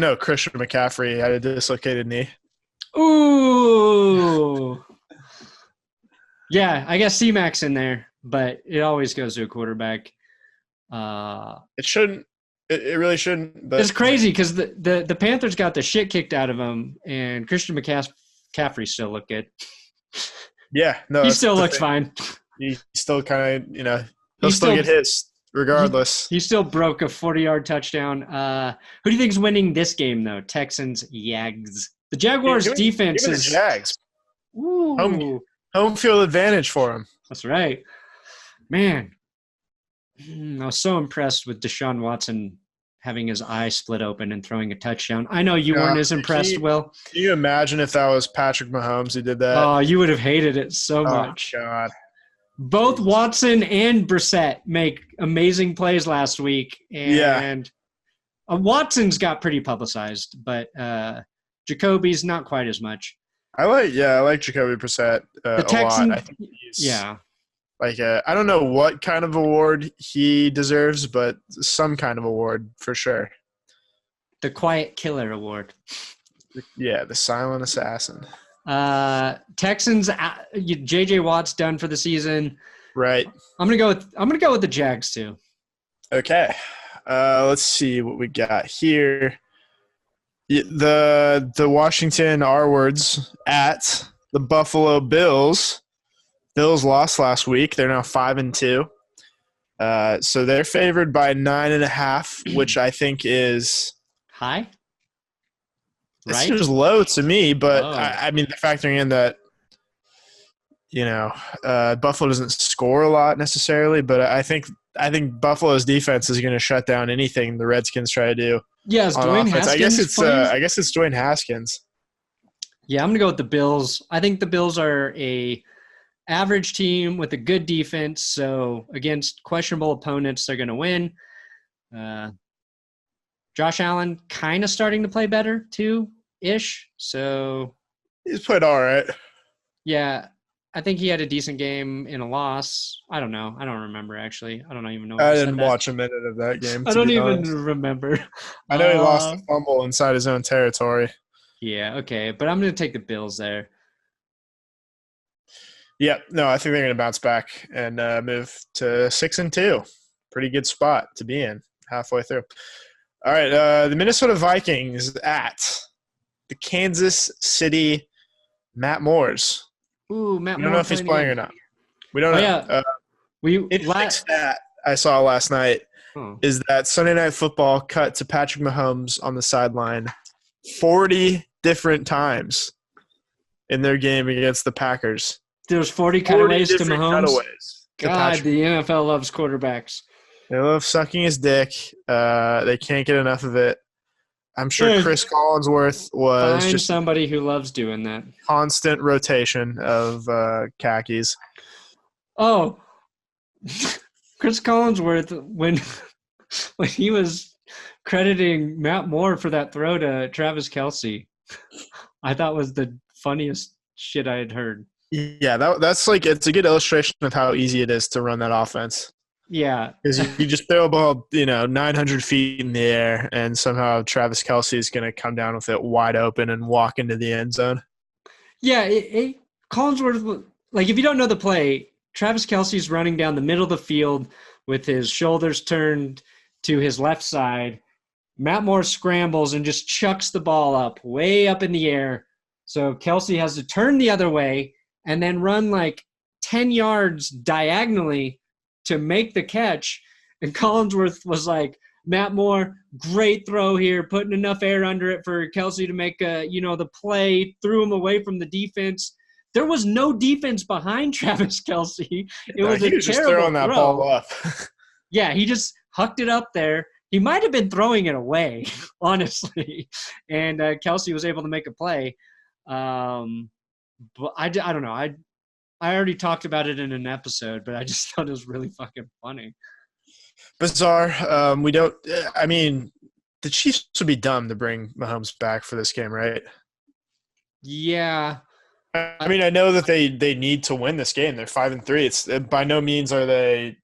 know Christian McCaffrey had a dislocated knee. Ooh. Yeah, I guess C-Mac's in there, but it always goes to a quarterback. It shouldn't. It really shouldn't. But it's crazy because the Panthers got the shit kicked out of them, and Christian McCaffrey still looked good. Yeah, no, he still looks fine. He still kind of, he'll still get his regardless. He still broke a 40-yard touchdown. Who do you think is winning this game, though? Texans, Jags. The Jaguars' defense is the Jags. Ooh. Home field advantage for him. That's right. Man, I was so impressed with Deshaun Watson having his eye split open and throwing a touchdown. I know you weren't as impressed, Will. Can you imagine if that was Patrick Mahomes who did that? Oh, you would have hated it so much. Oh, God. Both Watson and Brissett make amazing plays last week. And Watson's got pretty publicized, but Jacoby's not quite as much. I like Jacoby Brissett the Texans, a lot. I think he's I don't know what kind of award he deserves, but some kind of award for sure. The Quiet Killer Award. Yeah, the silent assassin. Texans, JJ Watt's done for the season. Right. I'm gonna go with the Jags too. Okay. Let's see what we got here. The Washington R words at the Buffalo Bills. Bills lost last week. They're now 5-2. So they're favored by 9.5, which I think is high. It right? seems low to me, but I mean, they're factoring in that, Buffalo doesn't score a lot necessarily, but I think Buffalo's defense is going to shut down anything the Redskins try to do. Yeah, is Dwayne Haskins I guess it's Dwayne Haskins. Yeah, I'm going to go with the Bills. I think the Bills are a average team with a good defense, so against questionable opponents, they're going to win. Josh Allen kind of starting to play better too-ish, so he's played all right. Yeah, I think he had a decent game in a loss. I don't know. I don't remember, actually. I don't even know. I didn't watch a minute of that game. I don't even remember. I know he lost a fumble inside his own territory. Yeah, okay. But I'm going to take the Bills there. Yeah, no, I think they're going to bounce back and move to 6-2. Pretty good spot to be in halfway through. All right, the Minnesota Vikings at the Kansas City Matt Moores. Ooh, Matt Moore. We don't know if he's playing or not. We don't know. Yeah. Interesting stat I saw last night is that Sunday Night Football cut to Patrick Mahomes on the sideline 40 different times in their game against the Packers. There's 40 cutaways to Mahomes. God, the NFL loves quarterbacks. They love sucking his dick. They can't get enough of it. I'm sure Chris Collinsworth was Find just somebody who loves doing that. Constant rotation of khakis. Oh, Chris Collinsworth, when he was crediting Matt Moore for that throw to Travis Kelce, I thought was the funniest shit I had heard. Yeah, that's it's a good illustration of how easy it is to run that offense. Yeah. Because you just throw a ball, 900 feet in the air, and somehow Travis Kelce is going to come down with it wide open and walk into the end zone. Yeah, Collinsworth, if you don't know the play, Travis Kelce's running down the middle of the field with his shoulders turned to his left side. Matt Moore scrambles and just chucks the ball up, way up in the air. So Kelce has to turn the other way and then run 10 yards diagonally to make the catch. And Collinsworth was like, Matt Moore, great throw here, putting enough air under it for Kelce to make the play, threw him away from the defense. There was no defense behind Travis Kelce. He was just throwing that ball up. Yeah, he just hucked it up there. He might have been throwing it away, honestly. And Kelce was able to make a play. But I don't know. I already talked about it in an episode, but I just thought it was really fucking funny. Bizarre. I mean, the Chiefs would be dumb to bring Mahomes back for this game, right? Yeah. I mean, I know that they need to win this game. They're 5-3. It's by no means are they,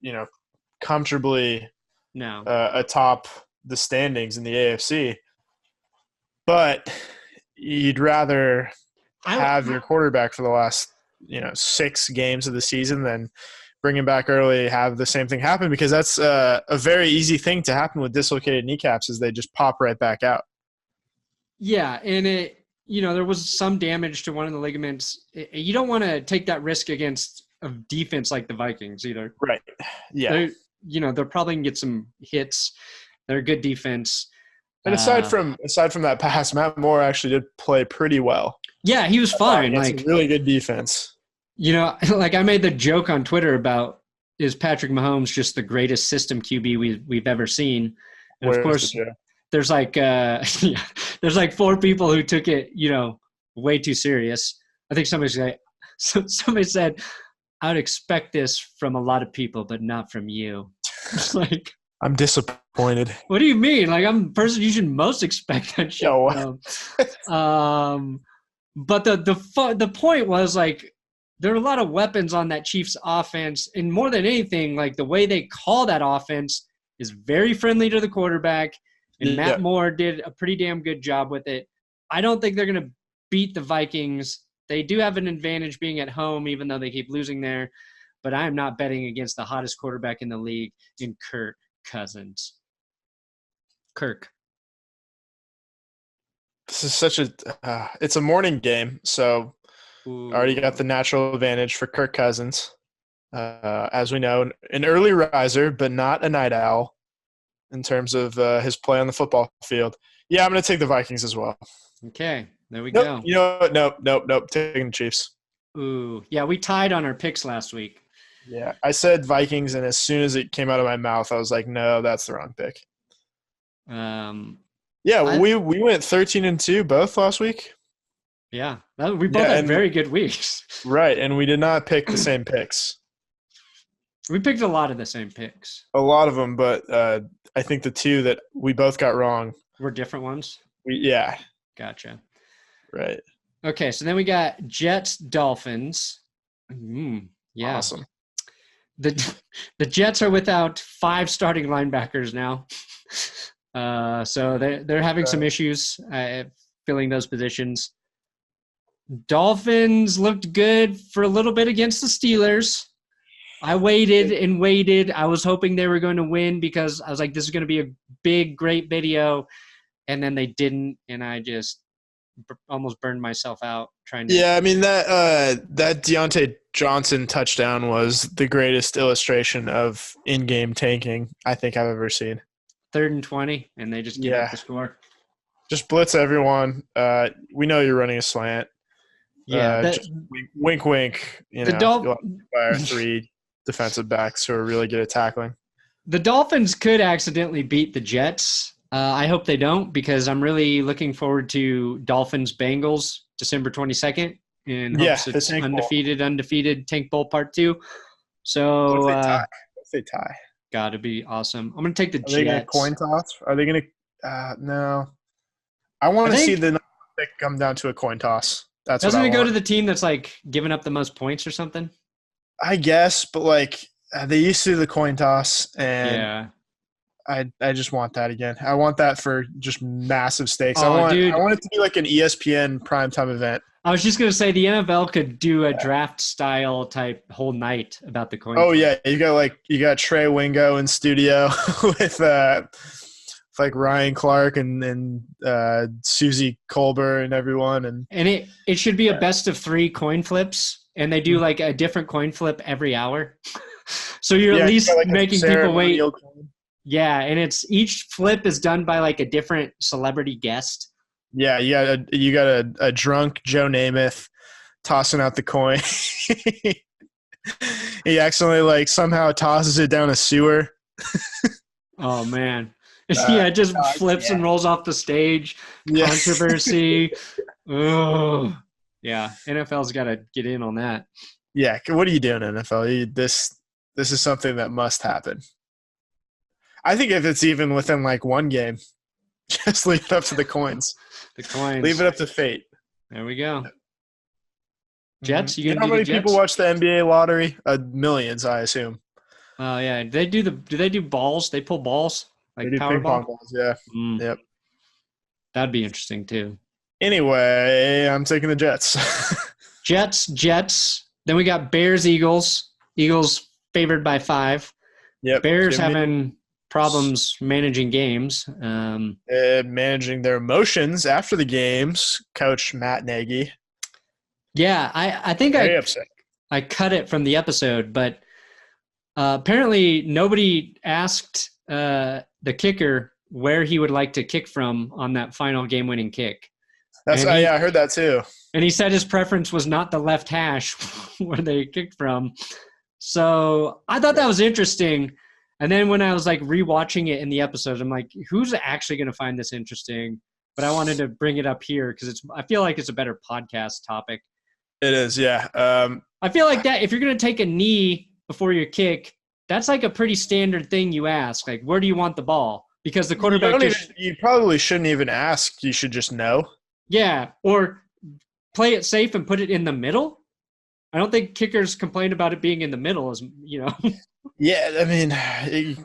comfortably atop the standings in the AFC. But you'd rather have your quarterback for the last, 6 games of the season than bring him back early, have the same thing happen, because that's a very easy thing to happen with dislocated kneecaps is they just pop right back out. Yeah, and there was some damage to one of the ligaments. You don't want to take that risk against a defense like the Vikings either. Right. Yeah. They're probably going to get some hits. They're a good defense. And aside from that pass, Matt Moore actually did play pretty well. Yeah, he was fine. It's a really good defense. I made the joke on Twitter about, is Patrick Mahomes just the greatest system QB we've ever seen? And of course, there's there's 4 people who took it, way too serious. I think somebody said, I would expect this from a lot of people, but not from you. It's like, I'm disappointed. What do you mean? I'm the person you should most expect that shit from. But the point was, there are a lot of weapons on that Chiefs offense, and more than anything, the way they call that offense is very friendly to the quarterback, and Matt Moore did a pretty damn good job with it. I don't think they're going to beat the Vikings. They do have an advantage being at home, even though they keep losing there, but I am not betting against the hottest quarterback in the league in Kirk Cousins. Kirk. This is it's a morning game, so already got the natural advantage for Kirk Cousins. As we know, an early riser, but not a night owl in terms of his play on the football field. Yeah, I'm going to take the Vikings as well. Okay, there we go. You know what? Nope. Taking the Chiefs. Ooh, yeah, we tied on our picks last week. Yeah, I said Vikings, and as soon as it came out of my mouth, I was like, no, that's the wrong pick. We went 13-2 both last week. Yeah, we both had very good weeks. Right, and we did not pick the same picks. We picked a lot of the same picks. A lot of them, but I think the 2 that we both got wrong were different ones? Yeah. Gotcha. Right. Okay, so then we got Jets, Dolphins. Yeah. Awesome. The Jets are without 5 starting linebackers now. So they're having some issues filling those positions. Dolphins looked good for a little bit against the Steelers. I waited and waited. I was hoping they were going to win because I was like, this is going to be a big, great video. And then they didn't, and I just almost burned myself out trying to. Yeah, I mean, that Deontay Johnson touchdown was the greatest illustration of in-game tanking I think I've ever seen. 3rd and 20, and they just give up the score. Just blitz everyone. We know you're running a slant. Yeah. Just wink, wink. You'll fire 3 defensive backs who are really good at tackling. The Dolphins could accidentally beat the Jets. I hope they don't, because I'm really looking forward to Dolphins-Bengals December 22nd. And hopes it's undefeated Tank Bowl Part 2. So what if they tie? Gotta be awesome. I'm going to take the Jets. Are they going to coin toss? Are they going to no. I want to see the pick come down to a coin toss. Doesn't it go to the team that's giving up the most points or something? I guess, but they used to do the coin toss, and I just want that again. I want that for just massive stakes. I want it to be like an ESPN primetime event. I was just gonna say the NFL could do a draft style type whole night about the coin. Oh yeah, you got Trey Wingo in studio with Ryan Clark and Susie Colbert and everyone, and it should be a best of 3 coin flips, and they do a different coin flip every hour, so you're at least making people wait. Yeah, and each flip is done by a different celebrity guest. Yeah, you got a drunk Joe Namath tossing out the coin. He accidentally somehow tosses it down a sewer. Oh man. It just flips and rolls off the stage. Controversy. Oh, yeah. NFL's got to get in on that. Yeah, what are you doing, NFL? This is something that must happen. I think if it's even within like one game, just leave it up to the coins. The coins. Leave it up to fate. There we go. Jets, You know how many people watch the NBA lottery? Millions, I assume. Oh yeah. Do they do balls? They pull balls? Like they do ping pong balls, yeah. Yep. That'd be interesting too. Anyway, I'm taking the Jets. Jets. Then we got Bears, Eagles. Eagles favored by 5. Yep. Bears having problems managing games. Managing their emotions after the games, Coach Matt Nagy. Yeah, I think I cut it from the episode, but apparently nobody asked the kicker where he would like to kick from on that final game-winning kick. I heard that too. And he said his preference was not the left hash where they kicked from. So I thought that was interesting. And then when I was like rewatching it in the episode, I'm like, who's actually going to find this interesting? But I wanted to bring it up here because I feel like it's a better podcast topic. It is, yeah. I feel like that if you're going to take a knee before your kick, that's like a pretty standard thing you ask. Like, where do you want the ball? Because the quarterback you probably shouldn't even ask. You should just know. Yeah, or play it safe and put it in the middle. I don't think kickers complain about it being in the middle, as you know. Yeah, I mean,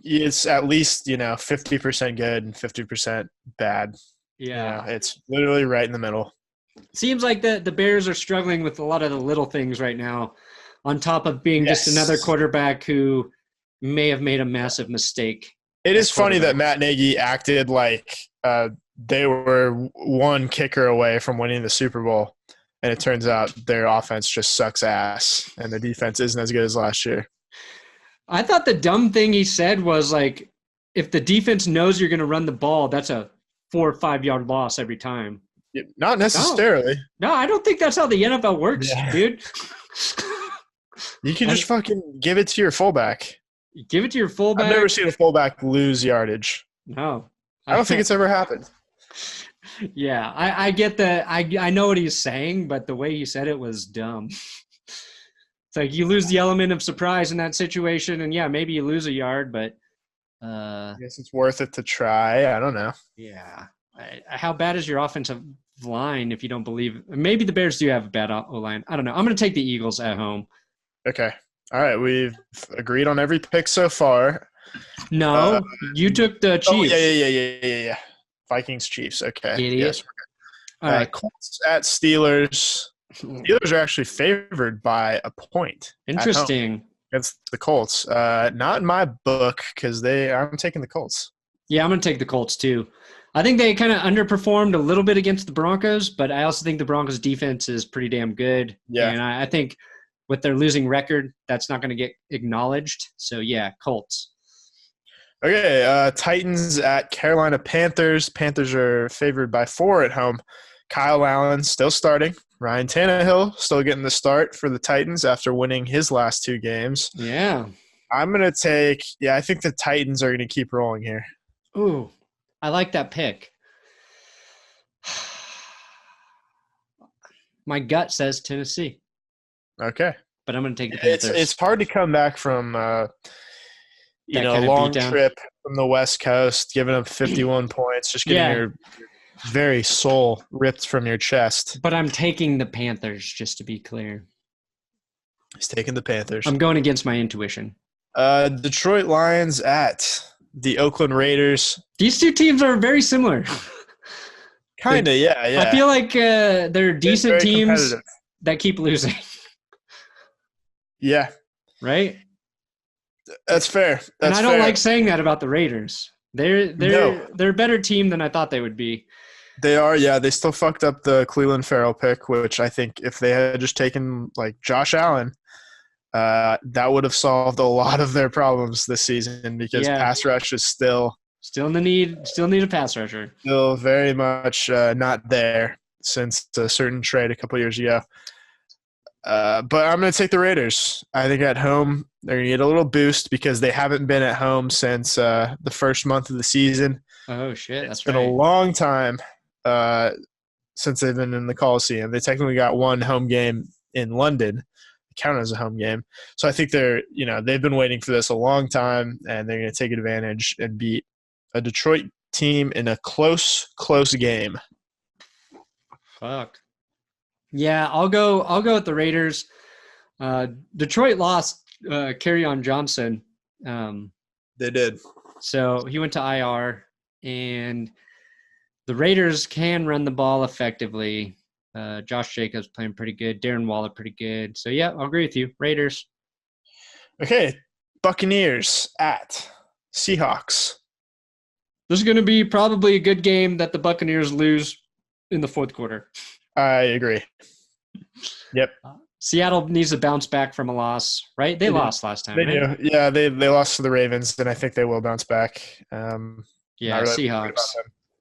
it's at least 50% good and 50% bad. Yeah, it's literally right in the middle. Seems like the Bears are struggling with a lot of the little things right now, on top of being just another quarterback who may have made a massive mistake. It is funny that Matt Nagy acted like they were one kicker away from winning the Super Bowl, and it turns out their offense just sucks ass, and the defense isn't as good as last year. I thought the dumb thing he said was like, if the defense knows you're going to run the ball, that's a 4 or 5 yard loss every time. Yeah, not necessarily. No, I don't think that's how the NFL works, dude. You can just fucking give it to your fullback. Give it to your fullback. I've never seen a fullback lose yardage. No. I don't think it's ever happened. Yeah, I get that. I know what he's saying, but the way he said it was dumb. It's like you lose the element of surprise in that situation, and yeah, maybe you lose a yard, but I guess it's worth it to try. I don't know. Yeah. How bad is your offensive line if you don't believe – maybe the Bears do have a bad O-line. I don't know. I'm going to take the Eagles at home. Okay. All right. We've agreed on every pick so far. No, you took the Chiefs. Oh, yeah. Vikings, Chiefs. Okay. Idiot. Yes. All right. Colts at Steelers. Steelers are actually favored by a point. Interesting. Against the Colts. Not in my book because I'm taking the Colts. Yeah, I'm going to take the Colts too. I think they kind of underperformed a little bit against the Broncos, but I also think the Broncos defense is pretty damn good. Yeah. And I think with their losing record, that's not going to get acknowledged. So, yeah, Colts. Okay, Titans at Carolina Panthers. Panthers are favored by 4 at home. Kyle Allen still starting. Ryan Tannehill still getting the start for the Titans after winning his last 2 games. Yeah. I'm going to I think the Titans are going to keep rolling here. Ooh, I like that pick. My gut says Tennessee. Okay. But I'm going to take the Panthers. It's hard to come back from a long trip from the West Coast, giving up 51 points, just getting your very soul ripped from your chest. But I'm taking the Panthers, just to be clear. He's taking the Panthers. I'm going against my intuition. Detroit Lions at the Oakland Raiders. These two teams are very similar. Kind of, yeah. I feel like they're decent teams that keep losing. Yeah. Right? That's fair. And I don't like saying that about the Raiders. They're a better team than I thought they would be. They are, yeah. They still fucked up the Cleveland Farrell pick, which I think if they had just taken like Josh Allen, that would have solved a lot of their problems this season because pass rush is still need a pass rusher. Still very much not there since a certain trade a couple years ago. But I'm going to take the Raiders. I think at home they're going to get a little boost because they haven't been at home since the first month of the season. Oh, shit. It's been a long time since they've been in the Coliseum. They technically got one home game in London. count as a home game. So I think they've been waiting for this a long time, and they're going to take advantage and beat a Detroit team in a close game. Fuck. Yeah, I'll go with the Raiders. Detroit lost Kerryon Johnson. They did. So he went to IR, and the Raiders can run the ball effectively. Josh Jacobs playing pretty good. Darren Waller pretty good. So, yeah, I'll agree with you. Raiders. Okay, Buccaneers at Seahawks. This is going to be probably a good game that the Buccaneers lose in the fourth quarter. I agree. Yep. Seattle needs to bounce back from a loss, right? They lost last time. They right? do. Yeah, they lost to the Ravens, and I think they will bounce back. Seahawks.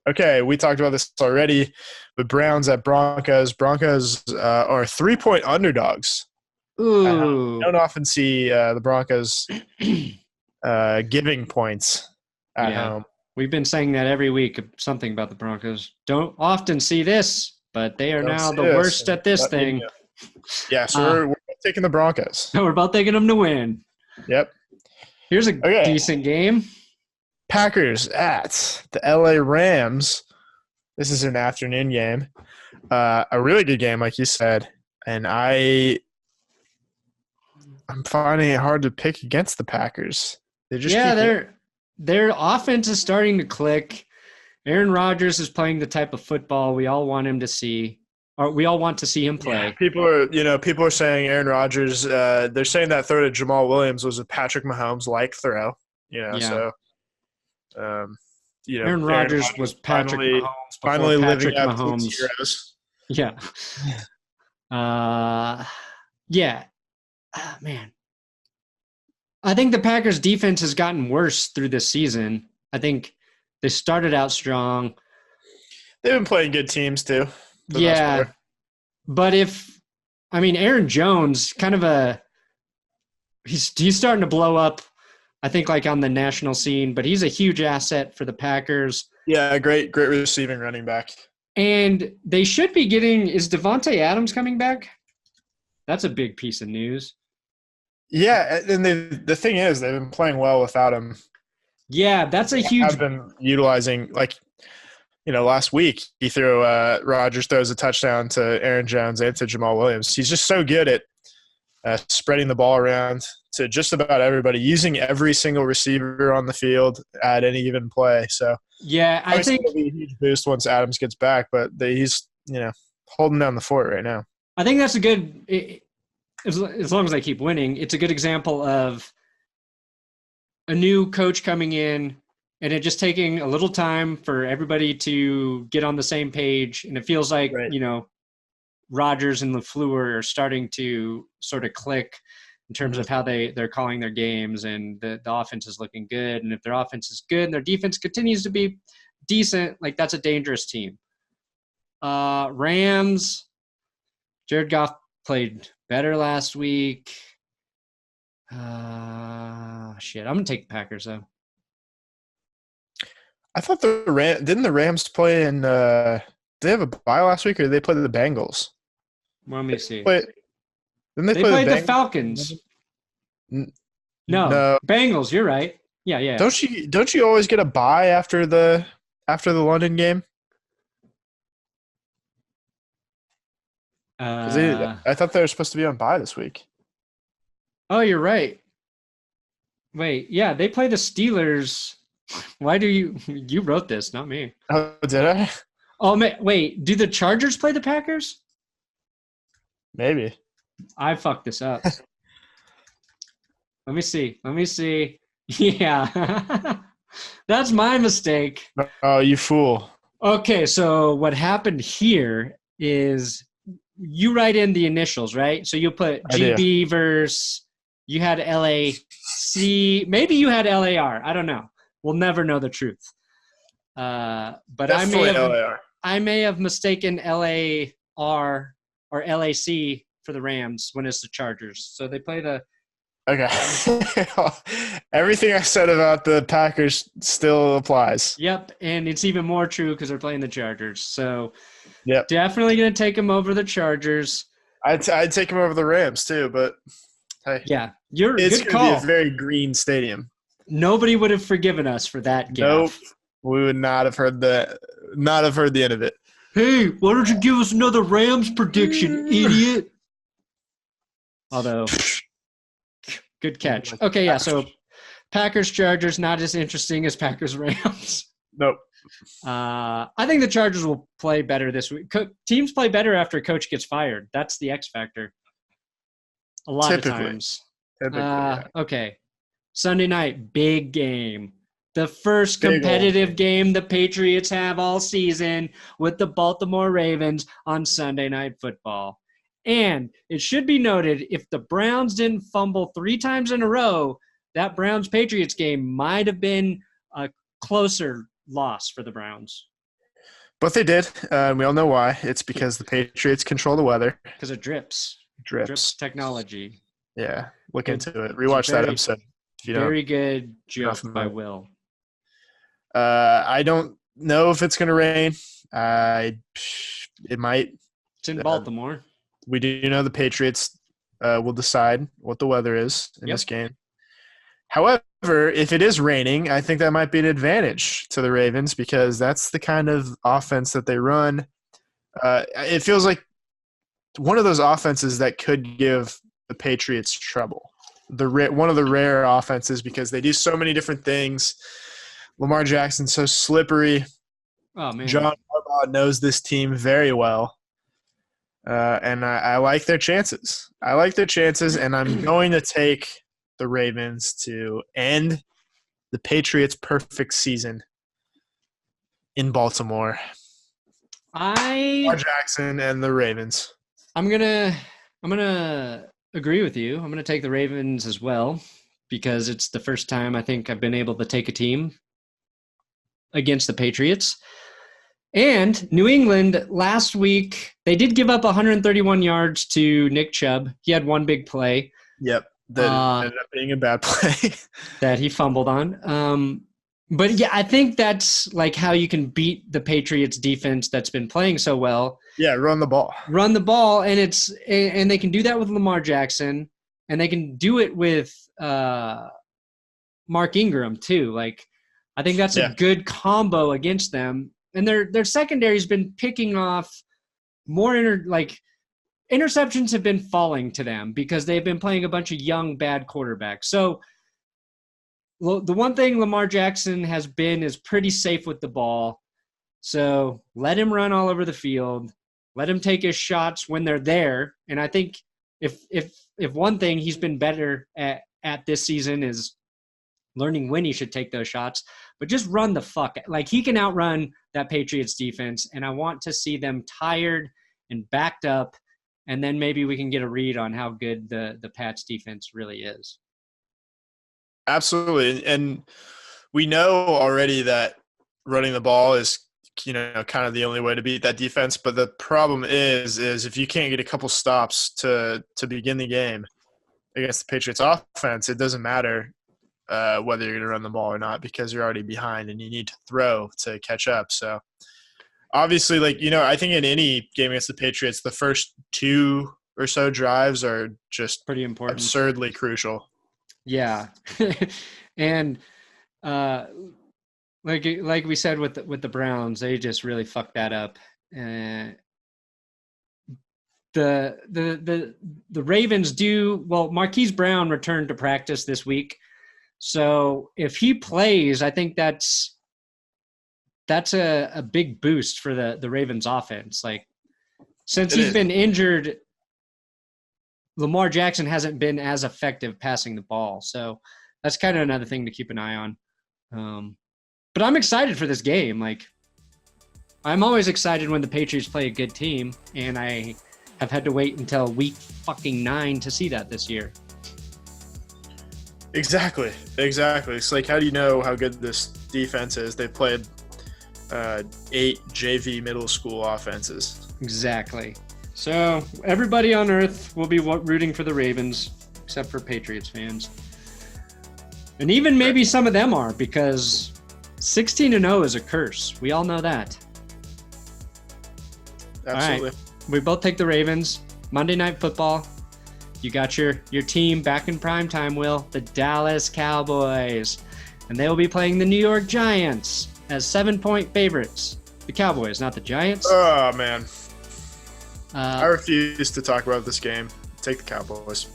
Okay, we talked about this already. The Browns at Broncos. Broncos are 3-point underdogs. Ooh. I don't often see the Broncos giving points at home. We've been saying that every week, something about the Broncos. Don't often see this, but they are now the worst at this thing. Yeah, so we're taking the Broncos. We're about taking them to win. Yep. Here's a decent game. Packers at the LA Rams. This is an afternoon game. A really good game, like you said. And I'm finding it hard to pick against the Packers. Their offense is starting to click. Aaron Rodgers is playing the type of football we all want him to see. Or we all want to see him play. Yeah, people are saying Aaron Rodgers. They're saying that throw to Jamal Williams was a Patrick Mahomes-like throw. So Aaron Rodgers was Patrick Mahomes finally Patrick living up Mahomes. to his heroes. Yeah. Man. I think the Packers defense has gotten worse through this season. I think they started out strong. They've been playing good teams too. Yeah. But Aaron Jones he's starting to blow up, I think, like on the national scene, but he's a huge asset for the Packers. Yeah, great receiving running back. And they should be is Devontae Adams coming back? That's a big piece of news. Yeah, and the thing is, they've been playing well without him. Yeah, that's a huge – I've been utilizing, last week he threw Rodgers throws a touchdown to Aaron Jones and to Jamal Williams. He's just so good at spreading the ball around to just about everybody, using every single receiver on the field at any given play. So yeah, I think it'll be a huge boost once Adams gets back, but he's holding down the fort right now. I think that's a good as long as they keep winning, it's a good example of a new coach coming in and it just taking a little time for everybody to get on the same page. And it feels like, Rodgers and LaFleur are starting to sort of click in terms of how they're calling their games, and the offense is looking good. And if their offense is good and their defense continues to be decent, that's a dangerous team. Rams, Jared Goff played better last week. I'm going to take the Packers, though. I thought didn't the Rams play in did they have a bye last week, or did they play the Bengals? Let me see. Didn't they played the Falcons. No, Bengals, you're right. Yeah. Don't you always get a bye after the London game? I thought they were supposed to be on bye this week. Oh, you're right. Wait, yeah, they play the Steelers. Why do you wrote this, not me? Oh, did I? Oh, wait, do the Chargers play the Packers? Maybe. I fucked this up. Let me see. Yeah. That's my mistake. Oh, you fool. Okay, so what happened here is you write in the initials, right? So you put GB versus you had LAC. Maybe you had LAR. I don't know. We'll never know the truth. But I may have mistaken LAR or LAC for the Rams when it's the Chargers. So they play the – Okay. Everything I said about the Packers still applies. Yep, and it's even more true because they're playing the Chargers. So yep. Definitely going to take them over the Chargers. I'd take him over the Rams too, but hey, Yeah, it's good going to call. be a very green stadium. Nobody would have forgiven us for that gaffe. Nope, we would not have heard the end of it. Hey, why don't you give us another Rams prediction, idiot? Although, good catch. Okay, yeah, so Packers-Chargers, not as interesting as Packers-Rams. Nope. I think the Chargers will play better this week. Teams play better after a coach gets fired. That's the X factor. A lot of times. Yeah. Okay. Sunday night, big game. The first competitive game the Patriots have all season with the Baltimore Ravens on Sunday Night Football. And it should be noted, if the Browns didn't fumble 3 times in a row, that Browns-Patriots game might have been a closer loss for the Browns. But they did. We all know why. It's because the Patriots control the weather. Because of drips. Drips. Drips technology. Yeah. Look into it. Rewatch that episode. If you very good joke by Will. I don't know if it's going to rain. It might. It's in Baltimore. We do know the Patriots will decide what the weather is in this game. However, if it is raining, I think that might be an advantage to the Ravens because that's the kind of offense that they run. It feels like one of those offenses that could give the Patriots trouble. One of the rare offenses because they do so many different things. Lamar Jackson's so slippery. Oh, man. John Harbaugh knows this team very well. And I like their chances. And I'm going to take the Ravens to end the Patriots' perfect season in Baltimore. Lamar Jackson and the Ravens. I'm gonna agree with you. I'm gonna take the Ravens as well because it's the first time I think I've been able to take a team against the Patriots. And New England last week, they did give up 131 yards to Nick Chubb. He had one big play. Yep. That ended up being a bad play. that he fumbled on. But yeah, I think that's like how you can beat the Patriots defense that's been playing so well. Yeah, run the ball. And they can do that with Lamar Jackson, and they can do it with Mark Ingram too. Like, I think that's a good combo against them. And their secondary's been picking off more interceptions have been falling to them because they've been playing a bunch of young, bad quarterbacks. So the one thing Lamar Jackson has been is pretty safe with the ball. So let him run all over the field. Let him take his shots when they're there. And I think if one thing he's been better at this season is learning when he should take those shots, but just run the fuck. Like, he can outrun that Patriots defense, and I want to see them tired and backed up, and then maybe we can get a read on how good the Pats defense really is. Absolutely. And we know already that running the ball is, kind of the only way to beat that defense. But the problem is if you can't get a couple stops to begin the game against the Patriots offense, it doesn't matter whether you're going to run the ball or not because you're already behind and you need to throw to catch up. So obviously, I think in any game against the Patriots, the first 2 or so drives are just pretty important, absurdly crucial. Yeah. And like we said with the Browns, they just really fucked that up. The Ravens do well. Marquise Brown returned to practice this week, so if he plays, I think that's a big boost for the Ravens offense. Like, since he's been injured, Lamar Jackson hasn't been as effective passing the ball. So that's kind of another thing to keep an eye on. But I'm excited for this game. Like, I'm always excited when the Patriots play a good team, and I have had to wait until week fucking 9 to see that this year. Exactly. It's like, how do you know how good this defense is? They played 8 JV middle school offenses. Exactly. So everybody on earth will be rooting for the Ravens, except for Patriots fans. And even maybe some of them are, because 16-0 is a curse. We all know that. Absolutely. All right. We both take the Ravens. Monday Night Football. You got your team back in prime time, Will. The Dallas Cowboys. And they will be playing the New York Giants as 7-point favorites. The Cowboys, not the Giants. Oh, man. I refuse to talk about this game. Take the Cowboys.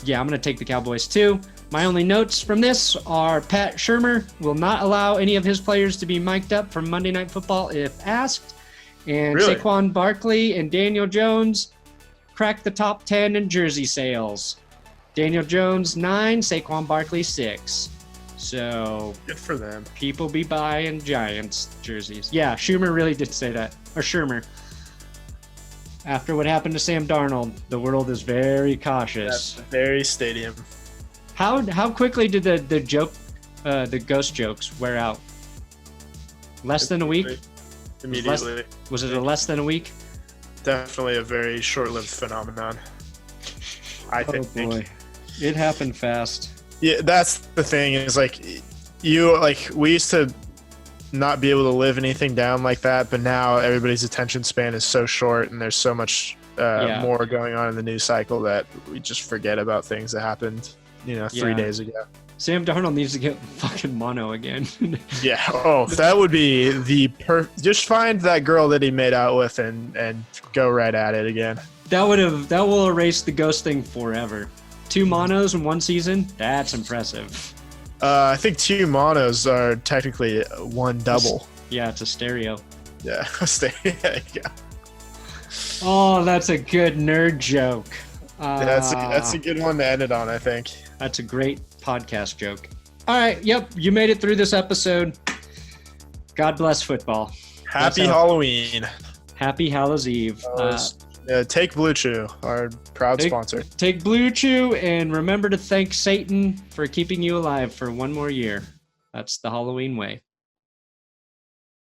Yeah, I'm going to take the Cowboys too. My only notes from this are Pat Shurmur will not allow any of his players to be mic'd up for Monday Night Football if asked. And Really? Saquon Barkley and Daniel Jones cracked the top 10 in jersey sales. Daniel Jones 9, Saquon Barkley 6. So good for them. People be buying Giants jerseys. Yeah, Schumer really did say that. Or Shurmur. After what happened to Sam Darnold, the world is very cautious. That's very stadium. How quickly did the joke, the ghost jokes wear out? Less than a week? Immediately. Was it a less than a week? Definitely a very short-lived phenomenon. I think. Oh boy, it happened fast. Yeah, that's the thing. Is we used to not be able to live anything down like that, but now everybody's attention span is so short, and there's so much more going on in the news cycle that we just forget about things that happened, 3 days ago. Sam Darnold needs to get fucking mono again. Yeah. Oh, that would be just find that girl that he made out with and go right at it again. That will erase the ghost thing forever. 2 monos in one season? That's impressive. I think 2 monos are technically 1 double. Yeah, it's a stereo. Yeah, there you go. Oh, that's a good nerd joke. That's a good one to end it on, I think. That's a great podcast joke. All right, yep, you made it through this episode. God bless football. Happy Halloween. Happy Hallows Eve. Take Blue Chew, our proud sponsor. Take Blue Chew, and remember to thank Satan for keeping you alive for one more year. That's the Halloween way.